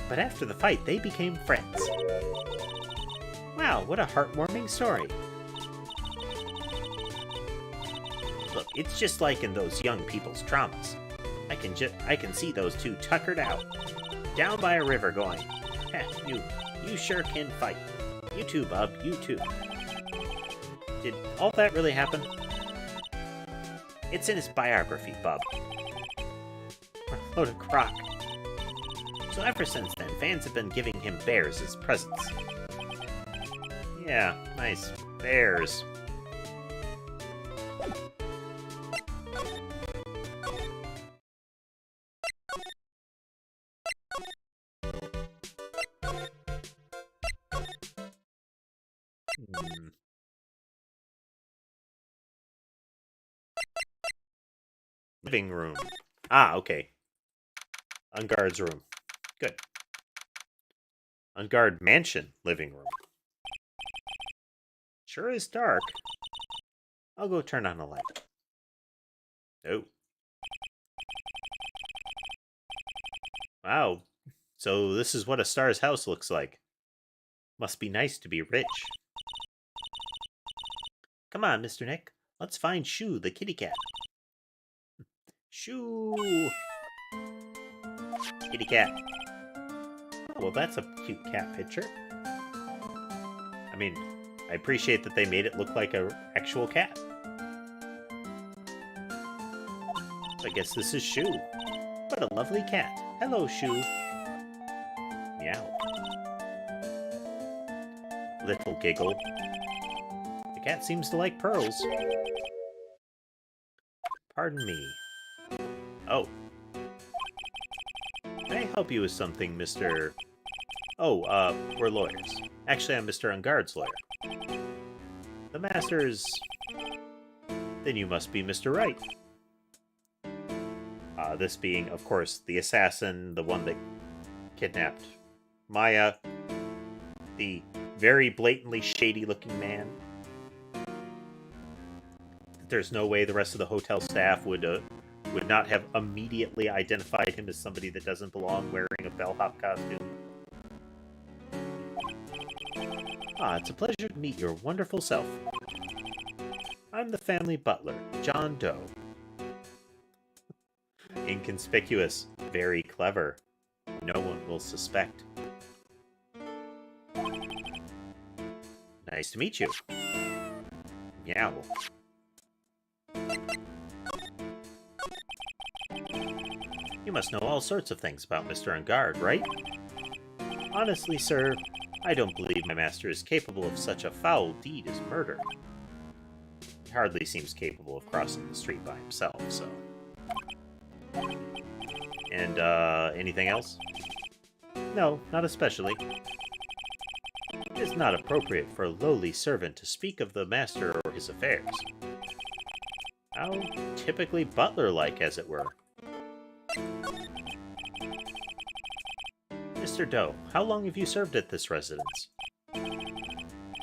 But after the fight, they became friends. Wow, what a heartwarming story. Look, it's just like in those young people's dramas. I can see those two tuckered out, down by a river going, "Heh, you sure can fight. You too, bub, you too." Did all that really happen? It's in his biography, bub. What a crock. So ever since then, fans have been giving him bears as presents. Yeah, nice. Bears. Living room. Ah, okay. Unguard's room. Good. Unguard mansion living room. Sure is dark. I'll go turn on a light. Oh. Wow. So this is what a star's house looks like. Must be nice to be rich. Come on, Mr. Nick. Let's find Shoo, the kitty cat. Shoo! Kitty cat. Oh, well, that's a cute cat picture. I mean, I appreciate that they made it look like an actual cat. So I guess this is Shoo. What a lovely cat. Hello, Shoo. Meow. Little giggle. The cat seems to like pearls. Pardon me. Oh. Can I help you with something, Mr... Oh, we're lawyers. Actually, I'm Mr. Unguard's lawyer. The Master's... Then you must be Mr. Wright. This being, of course, the assassin, the one that kidnapped Maya, the very blatantly shady-looking man. There's no way the rest of the hotel staff would not have immediately identified him as somebody that doesn't belong wearing a bellhop costume. Ah, it's a pleasure to meet your wonderful self. I'm the family butler, John Doe. Inconspicuous, very clever. No one will suspect. Nice to meet you. Meow. You must know all sorts of things about Mr. Unguard, right? Honestly, sir, I don't believe my master is capable of such a foul deed as murder. He hardly seems capable of crossing the street by himself, so... And, anything else? No, not especially. It is not appropriate for a lowly servant to speak of the master or his affairs. How typically butler-like, as it were. Mr. Doe, how long have you served at this residence?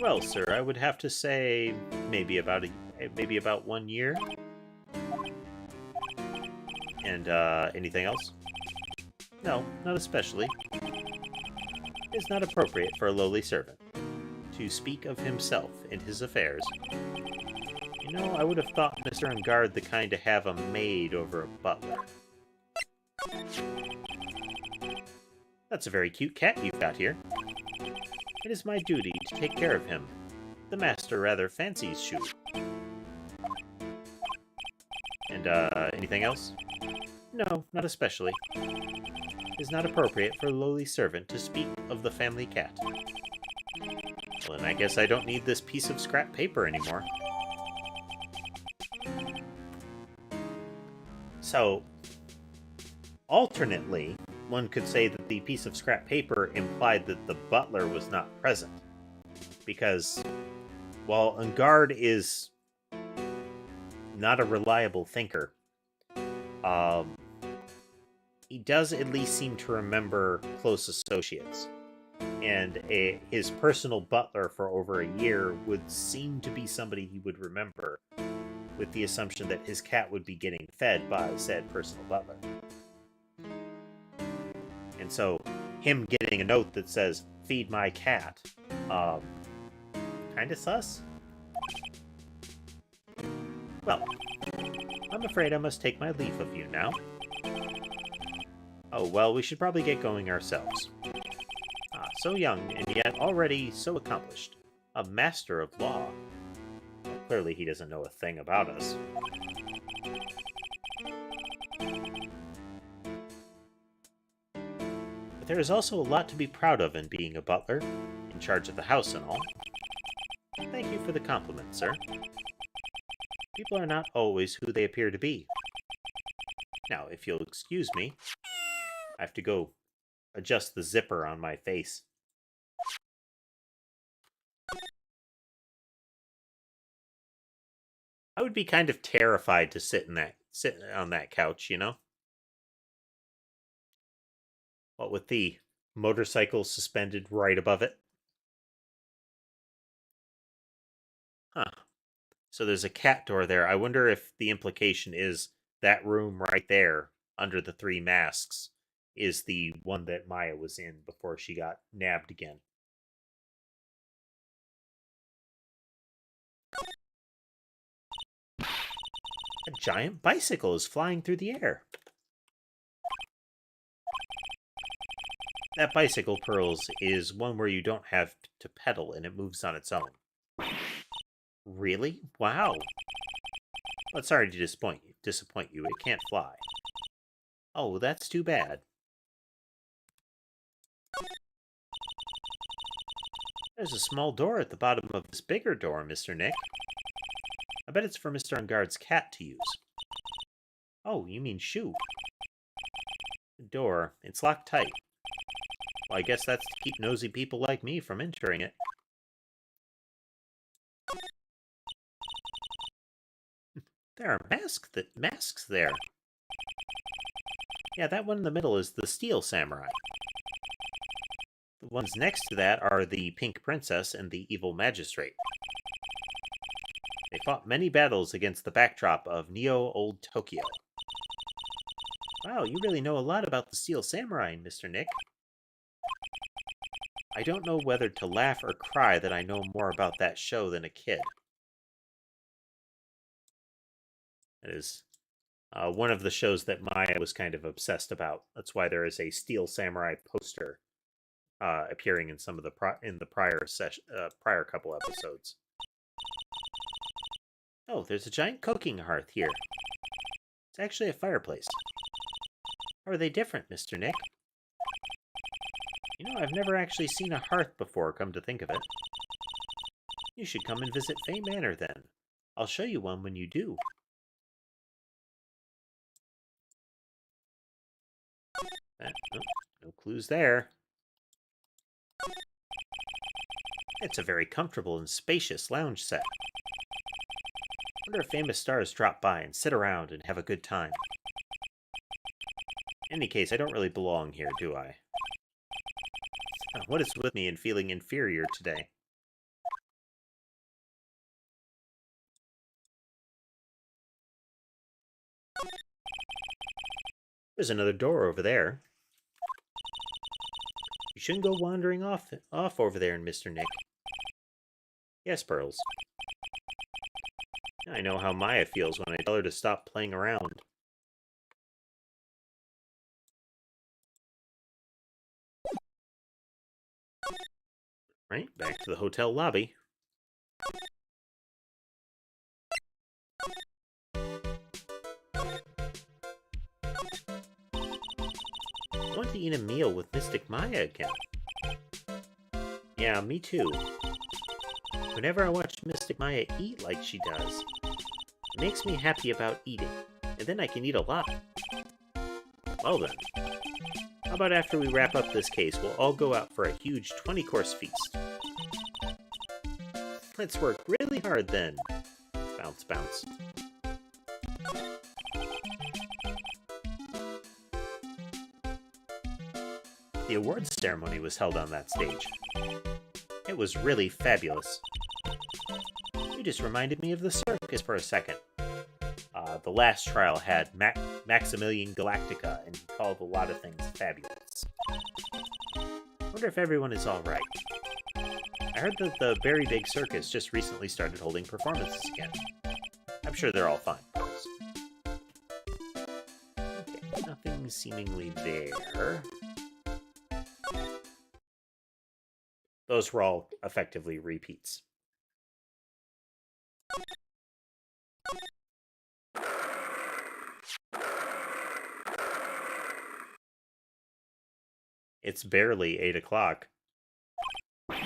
Well, sir, I would have to say maybe about 1 year. And, anything else? No, not especially. It is not appropriate for a lowly servant to speak of himself and his affairs. You know, I would have thought Mr. Unguard the kind to have a maid over a butler. That's a very cute cat you've got here. It is my duty to take care of him. The master rather fancies Shoo. And, anything else? No, not especially. It is not appropriate for a lowly servant to speak of the family cat. Well, then I guess I don't need this piece of scrap paper anymore. So, alternately, one could say that the piece of scrap paper implied that the butler was not present. Because while Ungard is not a reliable thinker, he does at least seem to remember close associates. And his personal butler for over a year would seem to be somebody he would remember, with the assumption that his cat would be getting fed by said personal butler. And so, him getting a note that says, "Feed my cat," kinda sus? Well, I'm afraid I must take my leave of you now. Oh, well, we should probably get going ourselves. So young, and yet already so accomplished. A master of law. Well, clearly he doesn't know a thing about us. But there is also a lot to be proud of in being a butler, in charge of the house and all. Thank you for the compliment, sir. People are not always who they appear to be. Now, if you'll excuse me, I have to go adjust the zipper on my face. I would be kind of terrified to sit on that couch, you know? What with the motorcycle suspended right above it? Huh. So there's a cat door there. I wonder if the implication is that room right there, under the 3 masks, is the one that Maya was in before she got nabbed again. A giant bicycle is flying through the air. That bicycle, Pearls, is one where you don't have to pedal and it moves on its own. Really? Wow. Well, sorry to disappoint you. It can't fly. Oh, that's too bad. There's a small door at the bottom of this bigger door, Mr. Nick. I bet it's for Mr. Ungard's cat to use. Oh, you mean shoe. The door. It's locked tight. Well, I guess that's to keep nosy people like me from entering it. There are masks there. Yeah, that one in the middle is the Steel Samurai. The ones next to that are the Pink Princess and the Evil Magistrate. They fought many battles against the backdrop of Neo Old Tokyo. Wow, you really know a lot about the Steel Samurai, Mr. Nick. I don't know whether to laugh or cry that I know more about that show than a kid. That is one of the shows that Maya was kind of obsessed about. That's why there is a Steel Samurai poster appearing in some of the prior couple episodes. Oh, there's a giant cooking hearth here. It's actually a fireplace. How are they different, Mr. Nick? You know, I've never actually seen a hearth before, come to think of it. You should come and visit Fay Manor, then. I'll show you one when you do. No clues there. It's a very comfortable and spacious lounge set. Wonder if famous stars drop by and sit around and have a good time. In any case, I don't really belong here, do I? What is with me in feeling inferior today? There's another door over there. You shouldn't go wandering off over there, Mr. Nick. Yes, Pearls. I know how Maya feels when I tell her to stop playing around. Right, back to the hotel lobby. to eat a meal with Mystic Maya again. Yeah, me too. Whenever I watch Mystic Maya eat like she does, it makes me happy about eating, and then I can eat a lot. Well then, how about after we wrap up this case, we'll all go out for a huge 20-course feast. Let's work really hard then. Bounce, bounce. The awards ceremony was held on that stage. It was really fabulous. You just reminded me of the circus for a second. The last trial had Maximilian Galactica, and he called a lot of things fabulous. Wonder if everyone is alright. I heard that the Very Big Circus just recently started holding performances again. I'm sure they're all fine. Okay, nothing seemingly there. Those were all effectively repeats. It's barely 8 o'clock. What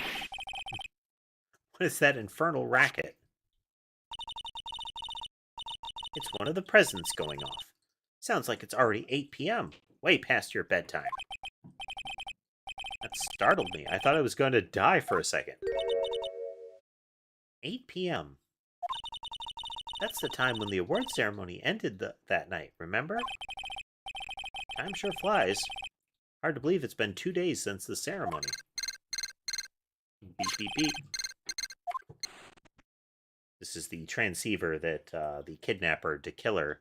is that infernal racket? It's one of the presents going off. Sounds like it's already 8 p.m., way past your bedtime. That startled me. I thought I was going to die for a second. 8 p.m. That's the time when the award ceremony ended that night, remember? Time sure flies. Hard to believe it's been 2 days since the ceremony. Beep, beep, beep. This is the transceiver that the kidnapper, the killer,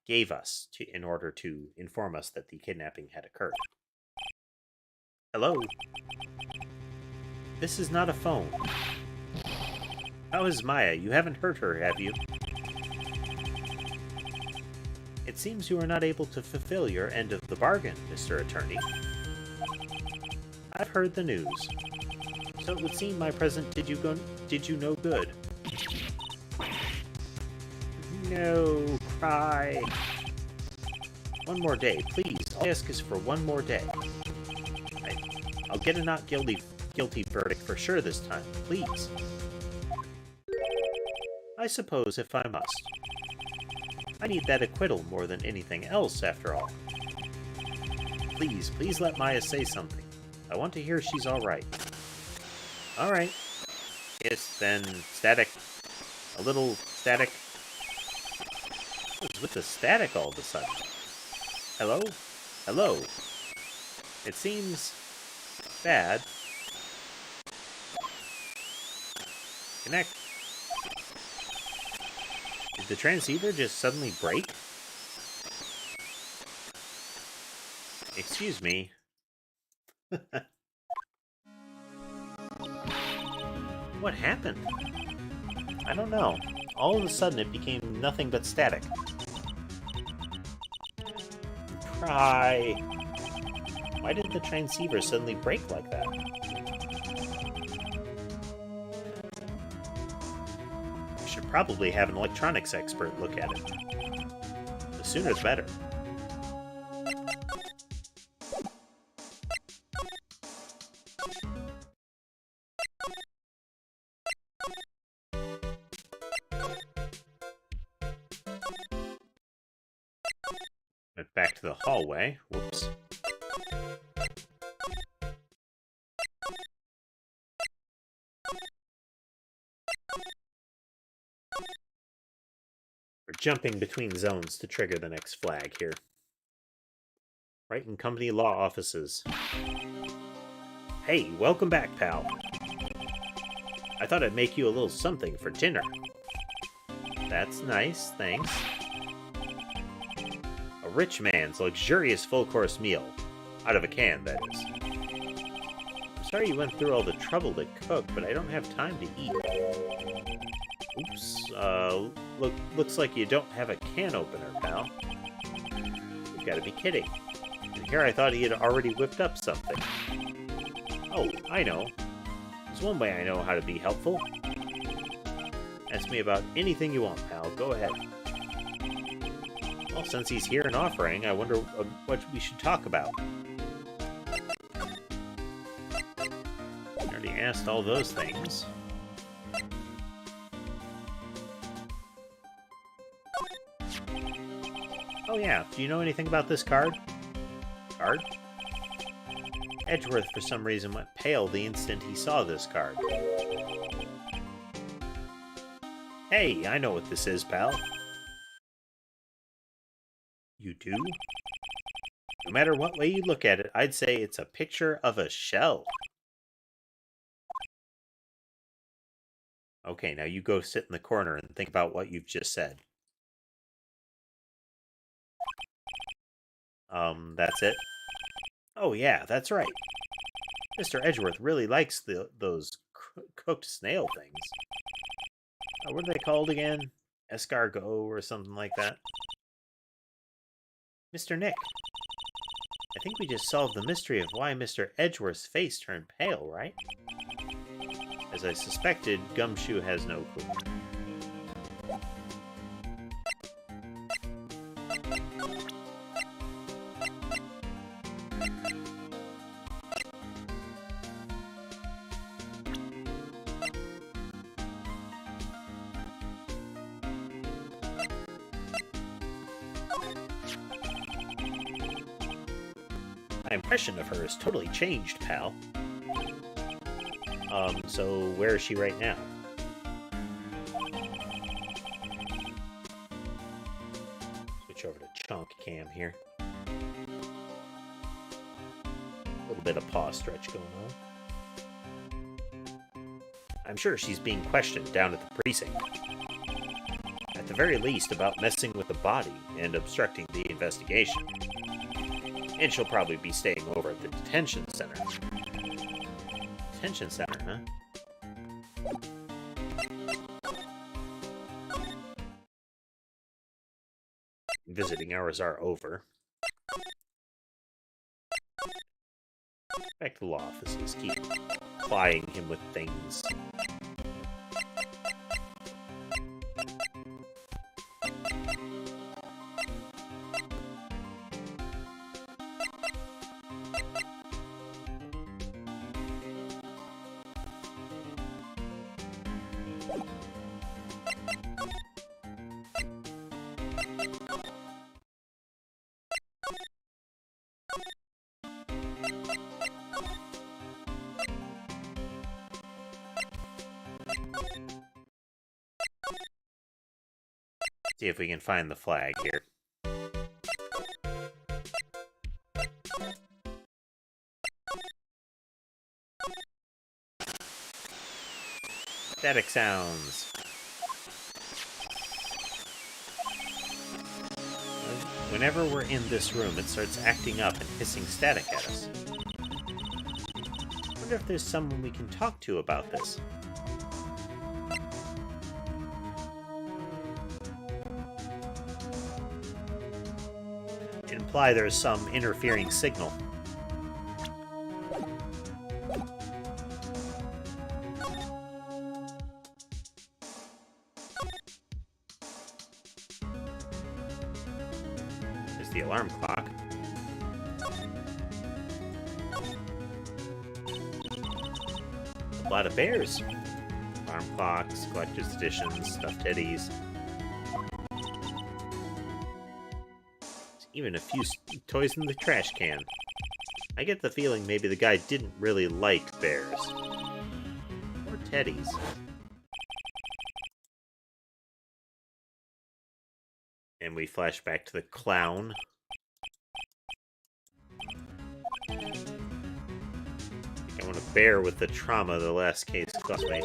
gave us in order to inform us that the kidnapping had occurred. Hello? This is not a phone. How is Maya? You haven't hurt her, have you? It seems you are not able to fulfill your end of the bargain, Mr. Attorney. I've heard the news. So it would seem my present did you no good. No, cry. One more day, please. All I ask is for one more day. I'll get a not guilty verdict for sure this time, please. I suppose if I must. I need that acquittal more than anything else, after all. Please, please let Maya say something. I want to hear she's alright. Alright. It's been static. A little static. What's with the static all of a sudden? Hello? Hello? It seems bad. Connect. Did the transceiver just suddenly break? Excuse me. What happened? I don't know. All of a sudden it became nothing but static. Cry. Why did the transceiver suddenly break like that? We should probably have an electronics expert look at it. The sooner the better. Went back to the hallway. Whoops. We're jumping between zones to trigger the next flag here. Wright and Company Law Offices. Hey, welcome back, pal. I thought I'd make you a little something for dinner. That's nice, thanks. A rich man's luxurious full-course meal. Out of a can, that is. I'm sorry you went through all the trouble to cook, but I don't have time to eat. Oops, looks like you don't have a can opener, pal. You've got to be kidding. And here I thought he had already whipped up something. Oh, I know. There's one way I know how to be helpful. Ask me about anything you want, pal. Go ahead. Well, since he's here and offering, I wonder what we should talk about. I asked all those things. Oh yeah, do you know anything about this card? Card? Edgeworth, for some reason, went pale the instant he saw this card. Hey, I know what this is, pal. You do? No matter what way you look at it, I'd say it's a picture of a shell. Okay, now you go sit in the corner and think about what you've just said. That's it? Oh yeah, that's right. Mr. Edgeworth really likes those cooked snail things. What are they called again? Escargot or something like that? Mr. Nick, I think we just solved the mystery of why Mr. Edgeworth's face turned pale, right? As I suspected, Gumshoe has no clue. My impression of her has totally changed, pal. So where is she right now? Switch over to Chunk Cam here. A little bit of paw stretch going on. I'm sure she's being questioned down at the precinct. At the very least about messing with the body and obstructing the investigation. And she'll probably be staying over at the detention center. Detention center, huh? Visiting hours are over. Back to the law offices. Keep plying him with things. See if we can find the flag here. Static sounds. Whenever we're in this room, it starts acting up and hissing static at us. I wonder if there's someone we can talk to about this. Imply there's some interfering signal. There's the alarm clock. A lot of bears. Alarm clocks, collector's editions, stuffed teddies. Even a few toys in the trash can. I get the feeling maybe the guy didn't really like bears. Or teddies. And we flash back to the clown. I want to bear with the trauma the last case cost me.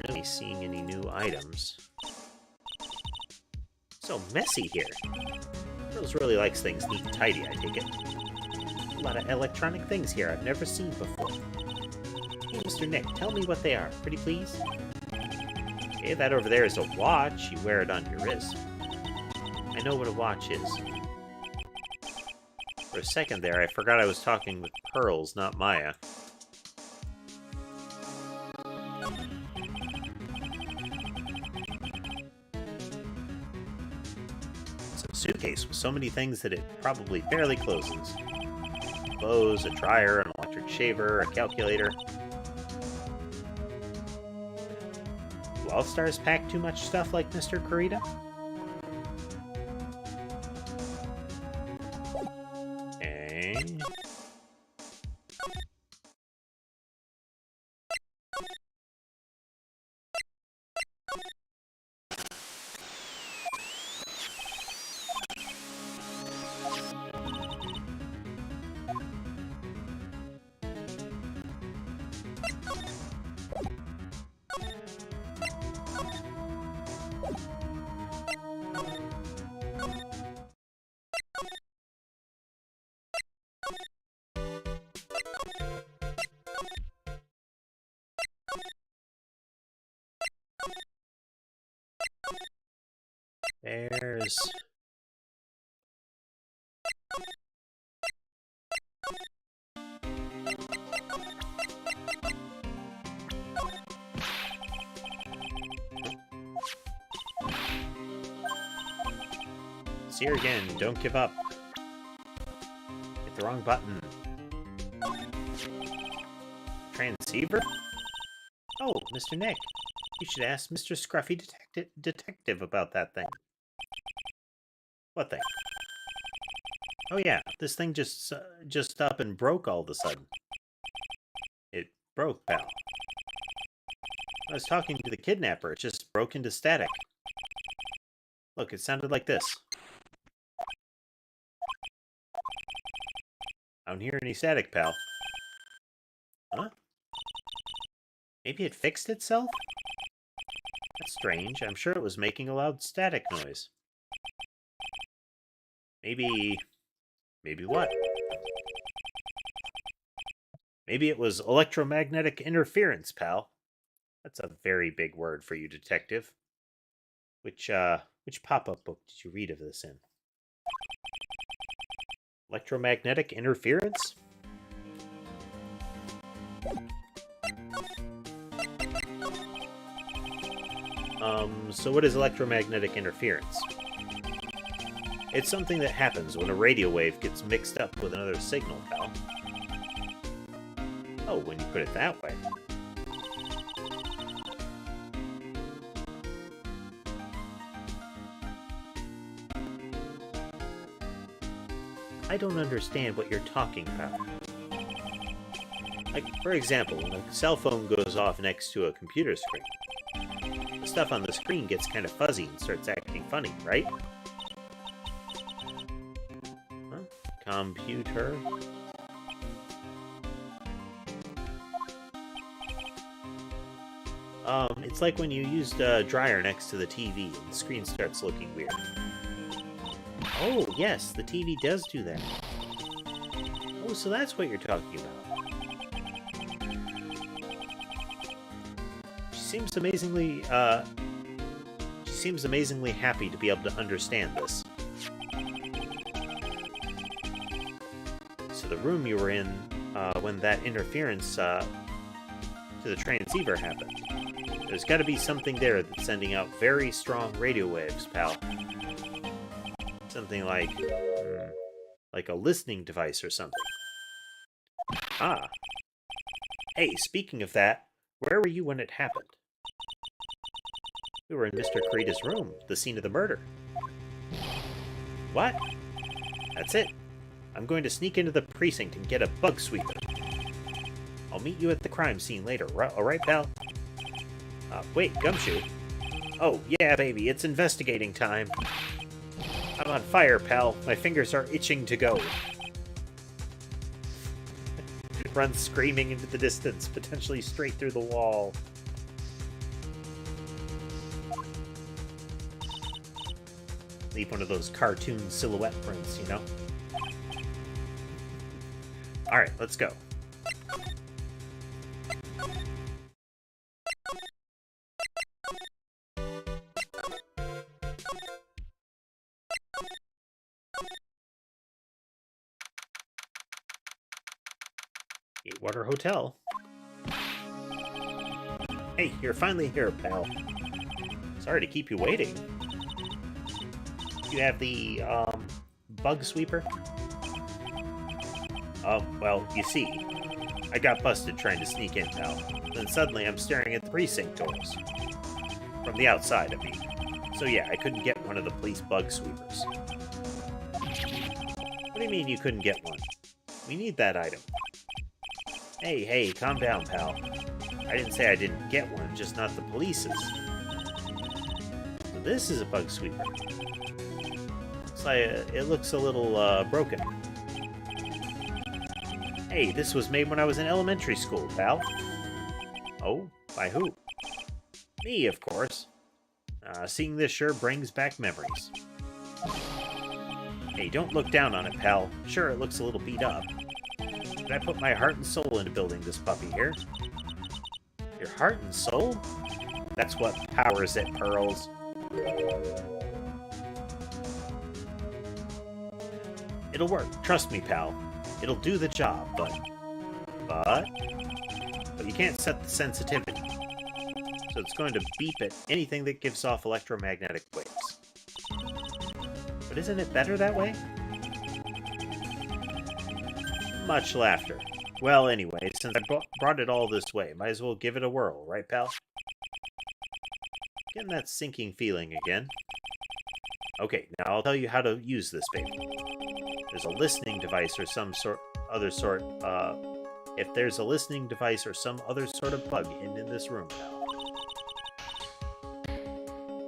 Really seeing any new items. So messy here. Rose really likes things neat and tidy, I take it. A lot of electronic things here I've never seen before. Hey, Mr. Nick, tell me what they are, pretty please? Okay, that over there is a watch. You wear it on your wrist. I know what a watch is. For a second there, I forgot I was talking with Pearls, not Maya. suitcase with so many things that it probably barely closes. Clothes, a dryer, an electric shaver, a calculator. Do all stars pack too much stuff like Mr. Kurita? Okay. There's... See her again. Don't give up. Hit the wrong button. Transceiver? Oh, Mr. Nick. You should ask Mr. Scruffy Detective about that thing. What thing? Oh yeah, this thing just up and broke all of a sudden. It broke, pal. I was talking to the kidnapper. It just broke into static. Look, it sounded like this. I don't hear any static, pal. Huh? Maybe it fixed itself? That's strange. I'm sure it was making a loud static noise. Maybe what? Maybe it was electromagnetic interference, pal. That's a very big word for you, detective. Which pop-up book did you read of this in? Electromagnetic interference? So what is electromagnetic interference? It's something that happens when a radio wave gets mixed up with another signal, pal. Oh, when you put it that way. I don't understand what you're talking about. Like, for example, when a cell phone goes off next to a computer screen, the stuff on the screen gets kind of fuzzy and starts acting funny, right? Huh? Computer? It's like when you used a dryer next to the TV and the screen starts looking weird. Oh, yes, the TV does do that. Oh, so that's what you're talking about. She seems amazingly happy to be able to understand this. So the room you were in when that interference to the transceiver happened. There's got to be something there that's sending out very strong radio waves, pal. Something like a listening device or something. Ah. Hey, speaking of that, where were you when it happened? We were in Mr. Kurita's room, the scene of the murder. What? That's it. I'm going to sneak into the precinct and get a bug sweeper. I'll meet you at the crime scene later, alright, pal? Wait, Gumshoe. Oh, yeah, baby, it's investigating time. I'm on fire, pal. My fingers are itching to go. It runs screaming into the distance, potentially straight through the wall. Leave one of those cartoon silhouette prints, you know? Alright, let's go. Gatewater Hotel. Hey, you're finally here, pal. Sorry to keep you waiting. You have the, bug sweeper? Oh, well, you see, I got busted trying to sneak in, pal. Then suddenly I'm staring at the precinct doors. From the outside, I mean. So yeah, I couldn't get one of the police bug sweepers. What do you mean you couldn't get one? We need that item. Hey, calm down, pal. I didn't say I didn't get one, just not the police's. So this is a bug sweeper. Looks like it looks a little broken. Hey, this was made when I was in elementary school, pal. Oh, by who? Me, of course. Seeing this sure brings back memories. Hey, don't look down on it, pal. Sure, it looks a little beat up. But I put my heart and soul into building this puppy here. Your heart and soul? That's what powers it, Pearls. It'll work. Trust me, pal. It'll do the job, but you can't set the sensitivity. So it's going to beep at anything that gives off electromagnetic waves. But isn't it better that way? Much laughter. Well, anyway, since I brought it all this way, might as well give it a whirl, right, pal? Getting that sinking feeling again. Okay, now I'll tell you how to use this baby. There's a listening device or some other sort of bug hidden in this room, pal.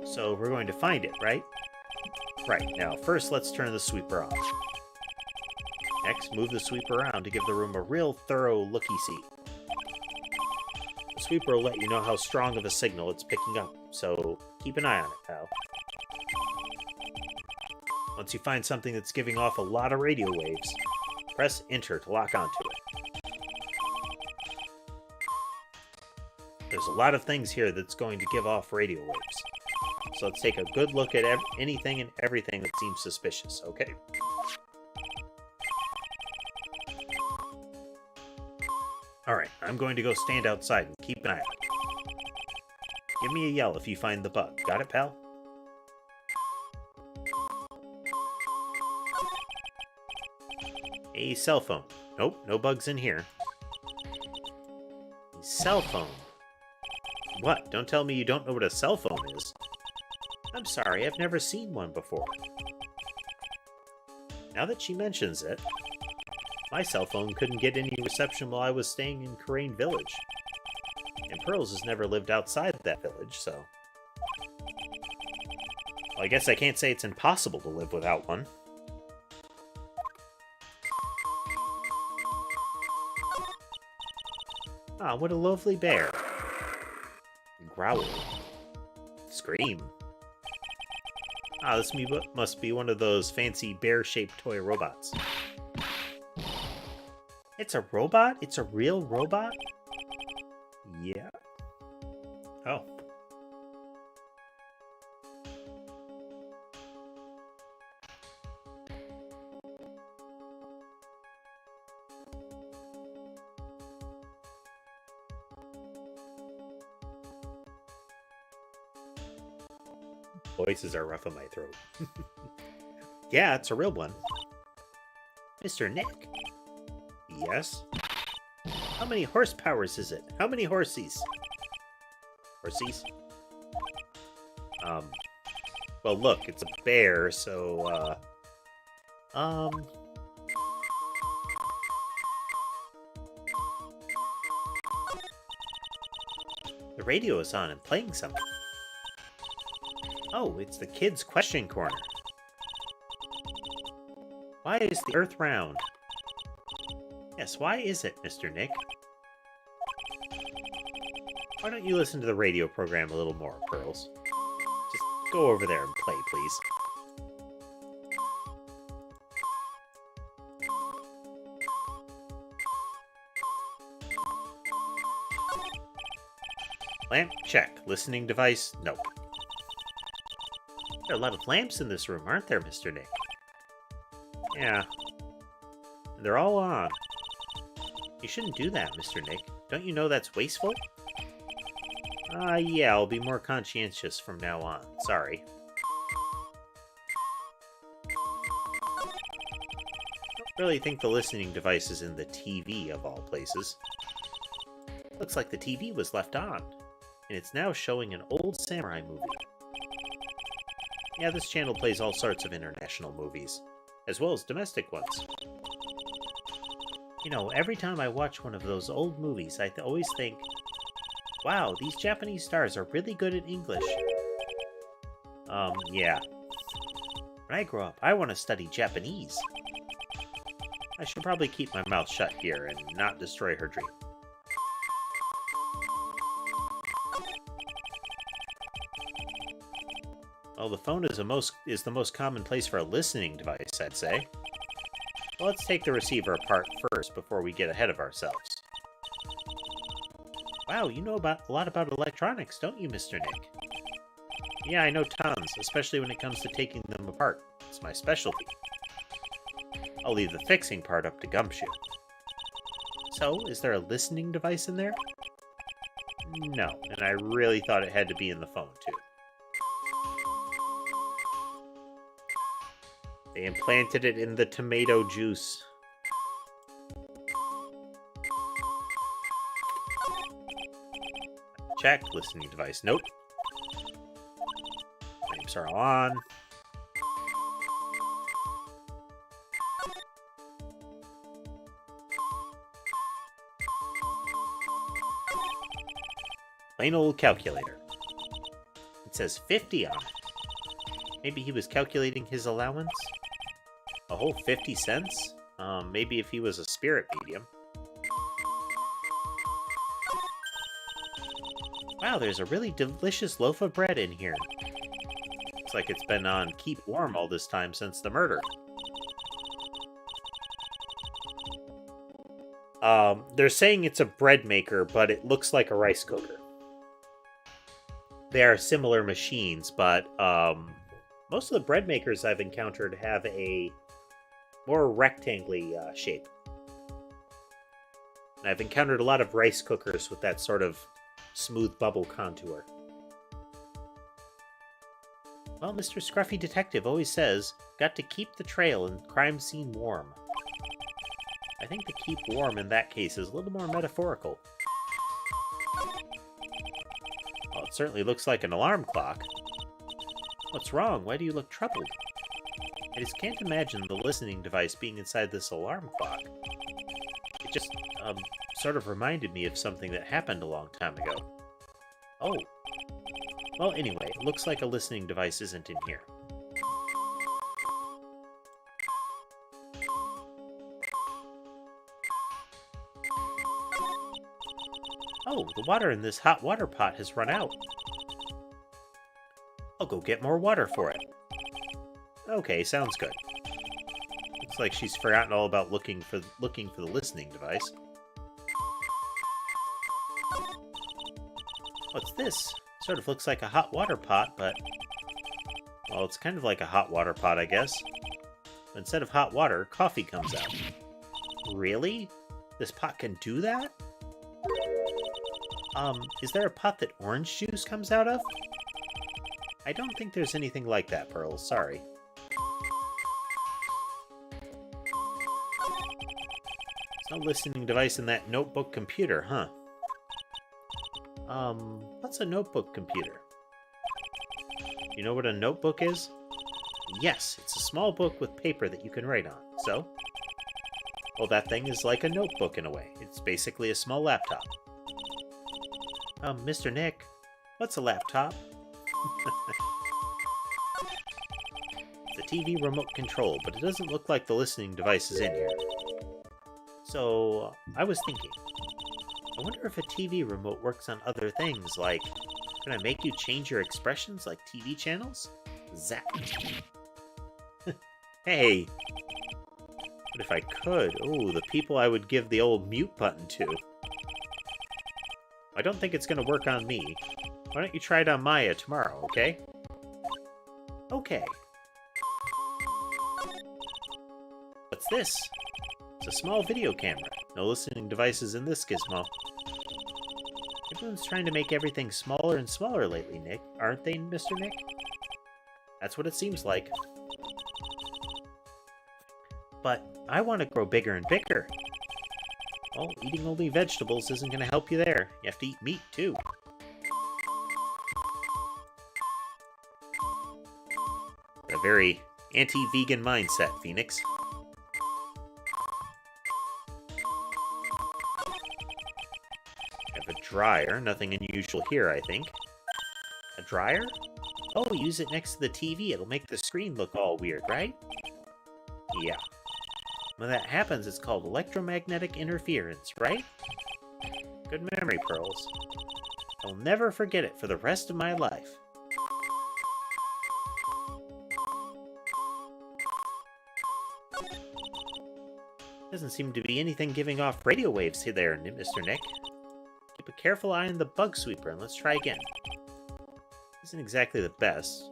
So we're going to find it, right? Right, now first let's turn the sweeper off. Next, move the sweeper around to give the room a real thorough looky-see. The sweeper will let you know how strong of a signal it's picking up, so keep an eye on it, pal. Once you find something that's giving off a lot of radio waves, press Enter to lock onto it. There's a lot of things here that's going to give off radio waves. So let's take a good look at anything and everything that seems suspicious, okay? Alright, I'm going to go stand outside and keep an eye out. Give me a yell if you find the bug. Got it, pal? A cell phone. Nope, no bugs in here. A cell phone. What? Don't tell me you don't know what a cell phone is. I'm sorry, I've never seen one before. Now that she mentions it, my cell phone couldn't get any reception while I was staying in Crane Village. And Pearls has never lived outside that village, so... Well, I guess I can't say it's impossible to live without one. Ah, what a lovely bear. Growl. Scream. Ah, this must be one of those fancy bear-shaped toy robots. It's a robot? It's a real robot? Yeah. Oh. Voices are rough on my throat. Yeah, it's a real one. Mr. Nick. Yes? How many horsepowers is it? How many horsies? Horsies? Well, look, it's a bear, so, the radio is on and playing something. Oh, it's the Kids' Question Corner. Why is the Earth round? Yes, why is it, Mr. Nick? Why don't you listen to the radio program a little more, Pearls? Just go over there and play, please. Lamp? Check. Listening device? Nope. There are a lot of lamps in this room, aren't there, Mr. Nick? Yeah. And they're all on. You shouldn't do that, Mr. Nick. Don't you know that's wasteful? Yeah, I'll be more conscientious from now on. Sorry. Really think the listening device is in the TV of all places. Looks like the TV was left on, and it's now showing an old samurai movie. Yeah, this channel plays all sorts of international movies, as well as domestic ones. You know, every time I watch one of those old movies, I always think, wow, these Japanese stars are really good at English. Yeah. When I grow up, I want to study Japanese. I should probably keep my mouth shut here and not destroy her dream. Well, the phone is the most common place for a listening device, I'd say. Well, let's take the receiver apart first before we get ahead of ourselves. Wow, you know a lot about electronics, don't you, Mr. Nick? Yeah, I know tons, especially when it comes to taking them apart. It's my specialty. I'll leave the fixing part up to Gumshoe. So, is there a listening device in there? No, and I really thought it had to be in the phone, too. They implanted it in the tomato juice. Check. Listening device. Nope. Lamps are on. Plain old calculator. It says 50 on it. Maybe he was calculating his allowance? A whole 50 cents? Maybe if he was a spirit medium. Wow, there's a really delicious loaf of bread in here. Looks like it's been on keep warm all this time since the murder. They're saying it's a bread maker, but it looks like a rice cooker. They are similar machines, but most of the bread makers I've encountered have a more rectangular shape. And I've encountered a lot of rice cookers with that sort of smooth bubble contour. Well, Mr. Scruffy Detective always says, got to keep the trail and crime scene warm. I think the keep warm in that case is a little more metaphorical. Well, it certainly looks like an alarm clock. What's wrong? Why do you look troubled? I just can't imagine the listening device being inside this alarm clock. It just, sort of reminded me of something that happened a long time ago. Oh. Well, anyway, it looks like a listening device isn't in here. Oh, the water in this hot water pot has run out. I'll go get more water for it. Okay, sounds good. Looks like she's forgotten all about looking for the listening device. What's this? Sort of looks like a hot water pot, but... well, it's kind of like a hot water pot, I guess. But instead of hot water, coffee comes out. Really? This pot can do that? Is there a pot that orange juice comes out of? I don't think there's anything like that, Pearl. Sorry. There's no listening device in that notebook computer, huh? What's a notebook computer? You know what a notebook is? Yes, it's a small book with paper that you can write on. So? Well, that thing is like a notebook in a way. It's basically a small laptop. Mr. Nick, what's a laptop? The TV remote control, but it doesn't look like the listening device is in here. So, I was thinking, I wonder if a TV remote works on other things, like, can I make you change your expressions like TV channels? Zap. Hey! But if I could, ooh, the people I would give the old mute button to. I don't think it's going to work on me. Why don't you try it on Maya tomorrow, okay? Okay. What's this? It's a small video camera. No listening devices in this gizmo. Everyone's trying to make everything smaller and smaller lately, Nick. Aren't they, Mr. Nick? That's what it seems like. But I want to grow bigger and bigger. Well, eating only vegetables isn't going to help you there. You have to eat meat, too. A very anti-vegan mindset, Phoenix. Have a dryer. Nothing unusual here, I think. A dryer? Oh, use it next to the TV. It'll make the screen look all weird, right? Yeah. When that happens, it's called electromagnetic interference, right? Good memory, Pearls. I'll never forget it for the rest of my life. Doesn't seem to be anything giving off radio waves here there, Mr. Nick. Keep a careful eye on the bug sweeper and let's try again. Isn't exactly the best.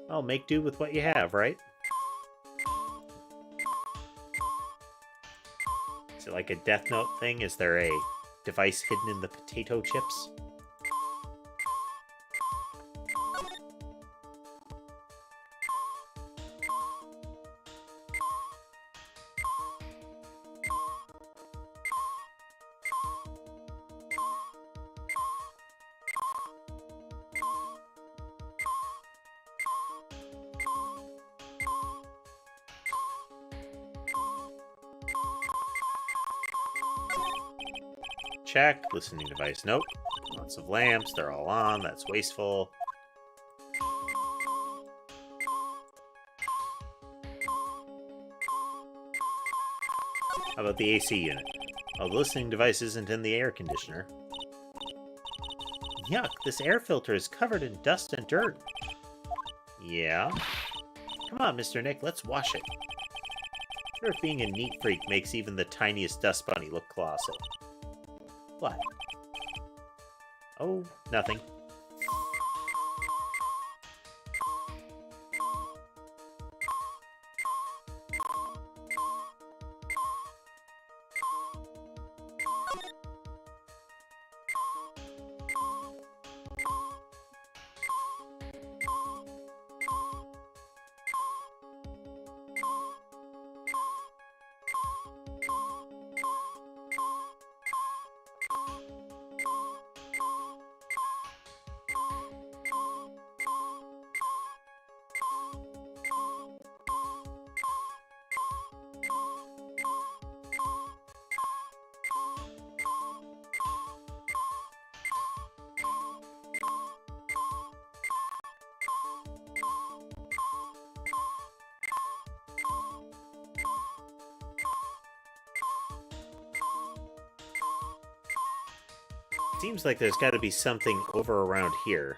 I'll make do with what you have, right? Is it like a Death Note thing? Is there a device hidden in the potato chips? Check. Listening device. Nope. Lots of lamps. They're all on. That's wasteful. How about the AC unit? Oh, the listening device isn't in the air conditioner. Yuck, this air filter is covered in dust and dirt. Yeah? Come on, Mr. Nick, let's wash it. I wonder if being a neat freak makes even the tiniest dust bunny look colossal. What? Oh, nothing. Seems like there's got to be something over around here.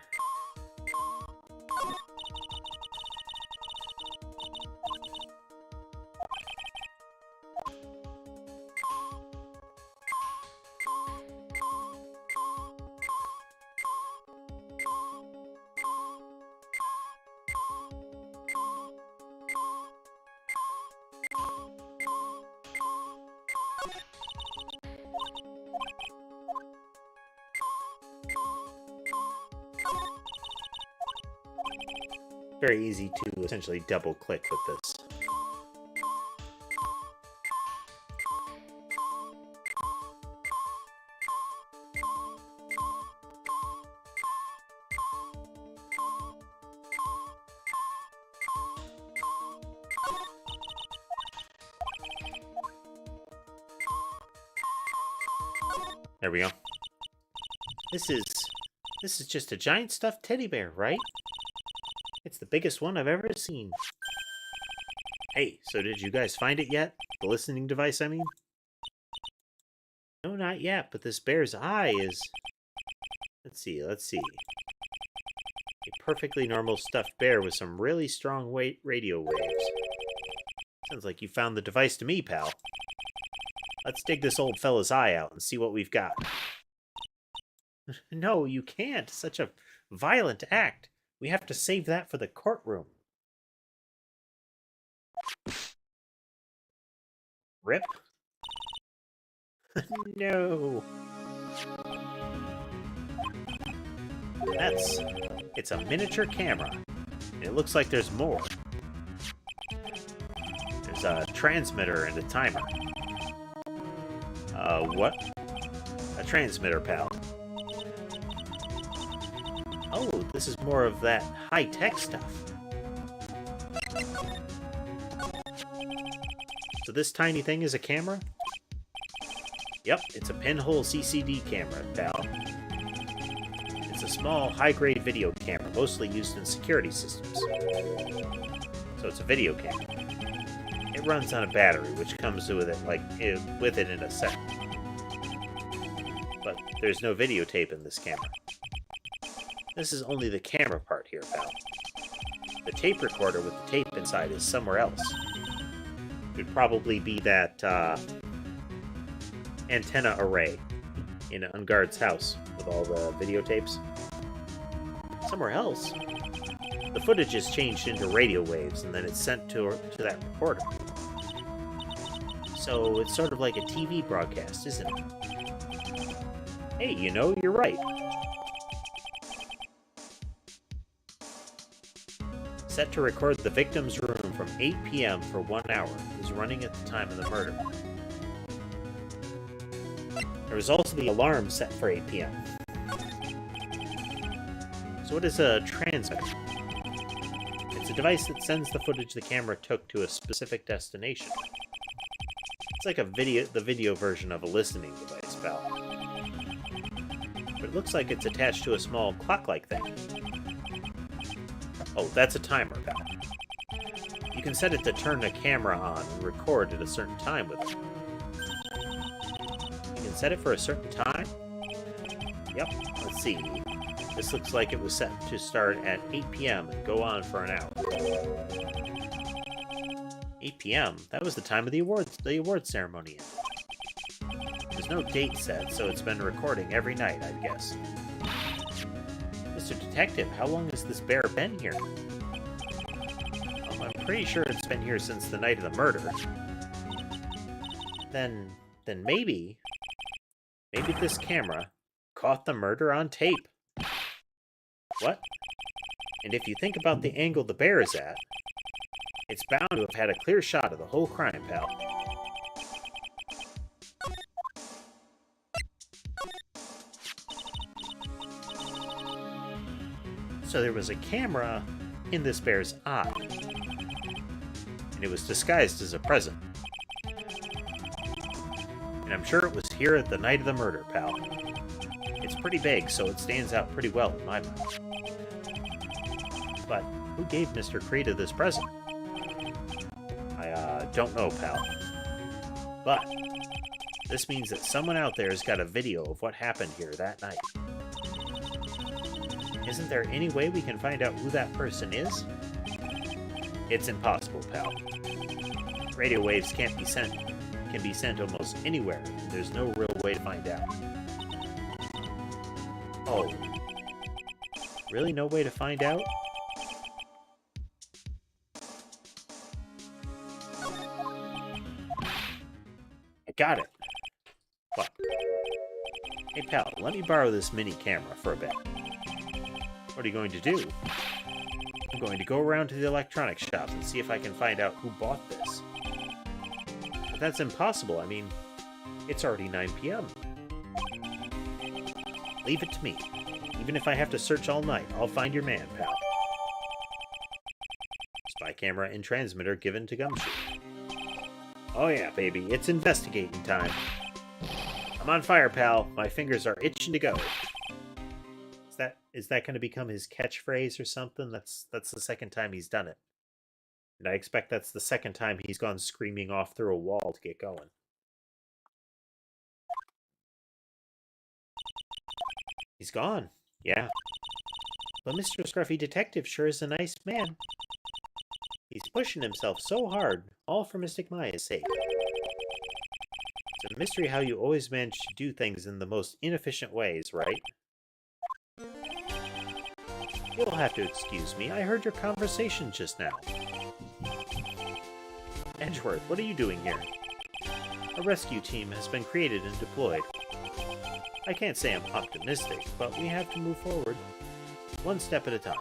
Very easy to essentially double-click with this. There we go. This is just a giant stuffed teddy bear, right? It's the biggest one I've ever seen. Hey, so did you guys find it yet? The listening device, I mean? No, not yet, but this bear's eye is... Let's see. A perfectly normal stuffed bear with some really strong radio waves. Sounds like you found the device to me, pal. Let's dig this old fella's eye out and see what we've got. No, you can't. Such a violent act. We have to save that for the courtroom. Rip? No. It's a miniature camera. It looks like there's more. There's There's a transmitter and a timer. What? A transmitter, pal. Oh, this is more of that high-tech stuff. So this tiny thing is a camera? Yep, it's a pinhole CCD camera, pal. It's a small, high-grade video camera, mostly used in security systems. So it's a video camera. It runs on a battery, which comes with it in a set. But there's no videotape in this camera. This is only the camera part here, pal. The tape recorder with the tape inside is somewhere else. It would probably be that antenna array in Ungard's house with all the videotapes. Somewhere else? The footage is changed into radio waves and then it's sent to that recorder. So it's sort of like a TV broadcast, isn't it? Hey, you know, you're right. Set to record the victim's room from 8 p.m. for 1 hour. Is running at the time of the murder. There was also the alarm set for 8 p.m. So what is a transmitter? It's a device that sends the footage the camera took to a specific destination. It's like the video version of a listening device, pal. But it looks like it's attached to a small clock-like thing. Oh, that's a timer, pal. You can set it to turn the camera on and record at a certain time with it. You can set it for a certain time? Yep, let's see. This looks like it was set to start at 8 p.m. and go on for an hour. 8 p.m.? That was the time of the award ceremony ended. There's no date set, so it's been recording every night, I'd guess. Mr. Detective, how long has this bear been here? I'm pretty sure it's been here since the night of the murder. Then maybe this camera caught the murder on tape. What? And if you think about the angle the bear is at, it's bound to have had a clear shot of the whole crime, pal. So there was a camera in this bear's eye, and it was disguised as a present. And I'm sure it was here at the night of the murder, pal. It's pretty big, so it stands out pretty well in my mind. But who gave Mr. Krita this present? I don't know, pal. But this means that someone out there has got a video of what happened here that night. Isn't there any way we can find out who that person is? It's impossible, pal. Radio waves can be sent almost anywhere, and there's no real way to find out. Oh. Really no way to find out? I got it. What? Hey pal, let me borrow this mini camera for a bit. What are you going to do? I'm going to go around to the electronics shop and see if I can find out who bought this. But that's impossible. I mean, it's already 9 p.m. Leave it to me. Even if I have to search all night, I'll find your man, pal. Spy camera and transmitter given to Gumshoe. Oh yeah, baby, it's investigating time. I'm on fire, pal. My fingers are itching to go. Is that going to become his catchphrase or something? That's the second time he's done it. And I expect that's the second time he's gone screaming off through a wall to get going. He's gone. Yeah. But Mr. Scruffy Detective sure is a nice man. He's pushing himself so hard, all for Mystic Maya's sake. It's a mystery how you always manage to do things in the most inefficient ways, right? You'll have to excuse me. I heard your conversation just now. Edgeworth, what are you doing here? A rescue team has been created and deployed. I can't say I'm optimistic, but we have to move forward, one step at a time.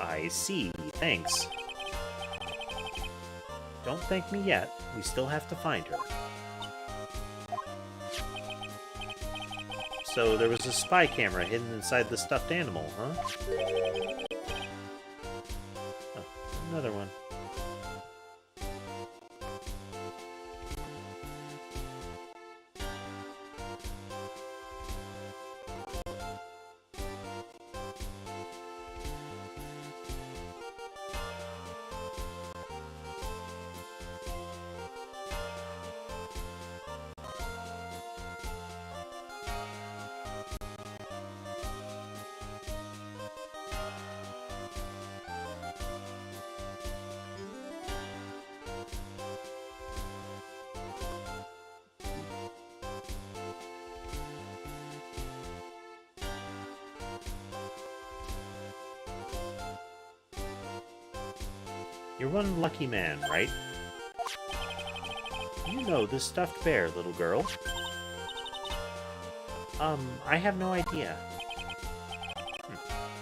I see. Thanks. Don't thank me yet. We still have to find her. So there was a spy camera hidden inside the stuffed animal, huh? Oh, another one. You're one lucky man, right? You know the stuffed bear, little girl. I have no idea.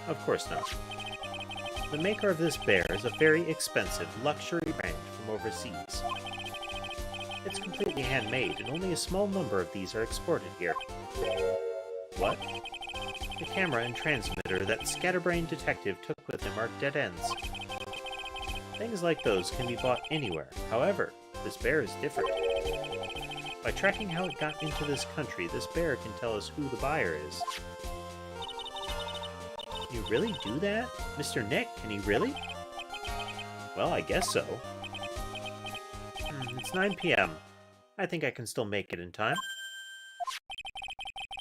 Of course not. The maker of this bear is a very expensive luxury brand from overseas. It's completely handmade, and only a small number of these are exported here. What? The camera and transmitter that Scatterbrain Detective took with him are dead ends. Things like those can be bought anywhere. However, this bear is different. By tracking how it got into this country, this bear can tell us who the buyer is. Can you really do that? Mr. Nick, can he really? Well, I guess so. It's 9 p.m. I think I can still make it in time.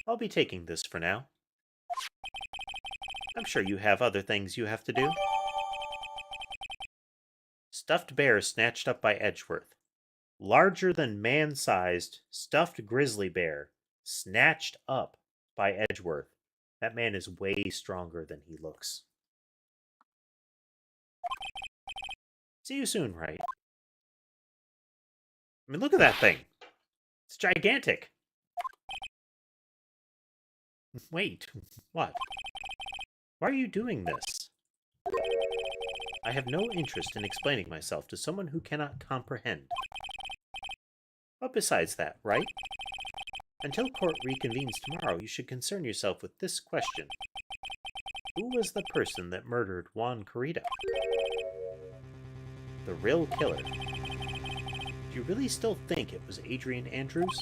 I'll be taking this for now. I'm sure you have other things you have to do. Stuffed bear snatched up by Edgeworth. Larger than man-sized stuffed grizzly bear snatched up by Edgeworth. That man is way stronger than he looks. See you soon, Wright. I mean, look at that thing. It's gigantic. Wait, what? Why are you doing this? I have no interest in explaining myself to someone who cannot comprehend. But besides that, right? Until court reconvenes tomorrow, you should concern yourself with this question. Who was the person that murdered Juan Corrida? The real killer. Do you really still think it was Adrian Andrews?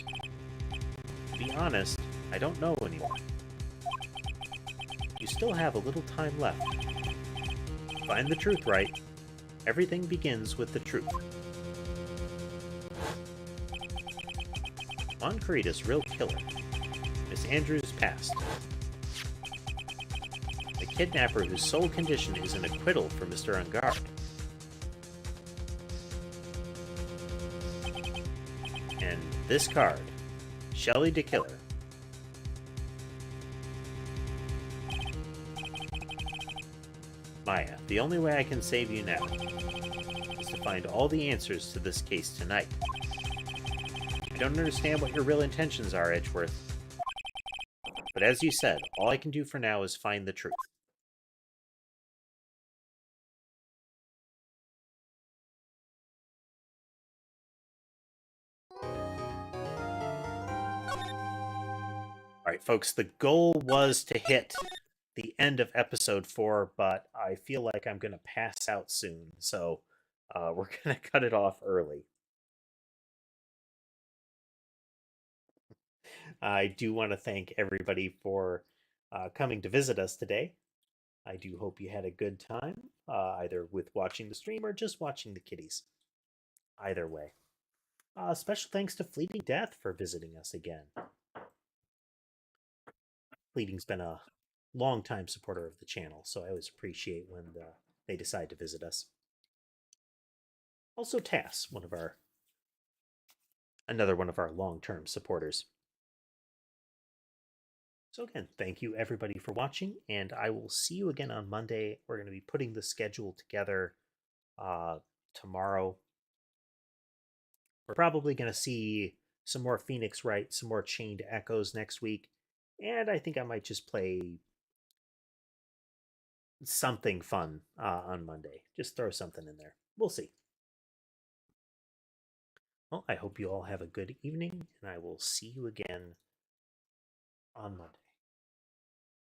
To be honest, I don't know anymore. You still have a little time left. Find the truth, right? Everything begins with the truth. Juan Corrida's real killer. Miss Andrews passed. The kidnapper whose sole condition is an acquittal for Mr. Ungard. And this card, Shelley the Killer. Maya, the only way I can save you now is to find all the answers to this case tonight. I don't understand what your real intentions are, Edgeworth. But as you said, all I can do for now is find the truth. Alright, folks, the goal was to hit the end of episode 4, but I feel like I'm going to pass out soon, so we're going to cut it off early. I do want to thank everybody for coming to visit us today. I do hope you had a good time, either with watching the stream or just watching the kitties. Either way. Special thanks to Fleeting Death for visiting us again. Fleeting's been a long-time supporter of the channel, so I always appreciate when they decide to visit us. Also Tass, another one of our long-term supporters. So again, thank you everybody for watching, and I will see you again on Monday. We're going to be putting the schedule together tomorrow. We're probably going to see some more Phoenix Wright, some more Chained Echoes next week, and I think I might just play something fun on Monday. Just throw something in there. We'll see. Well, I hope you all have a good evening, and I will see you again on Monday.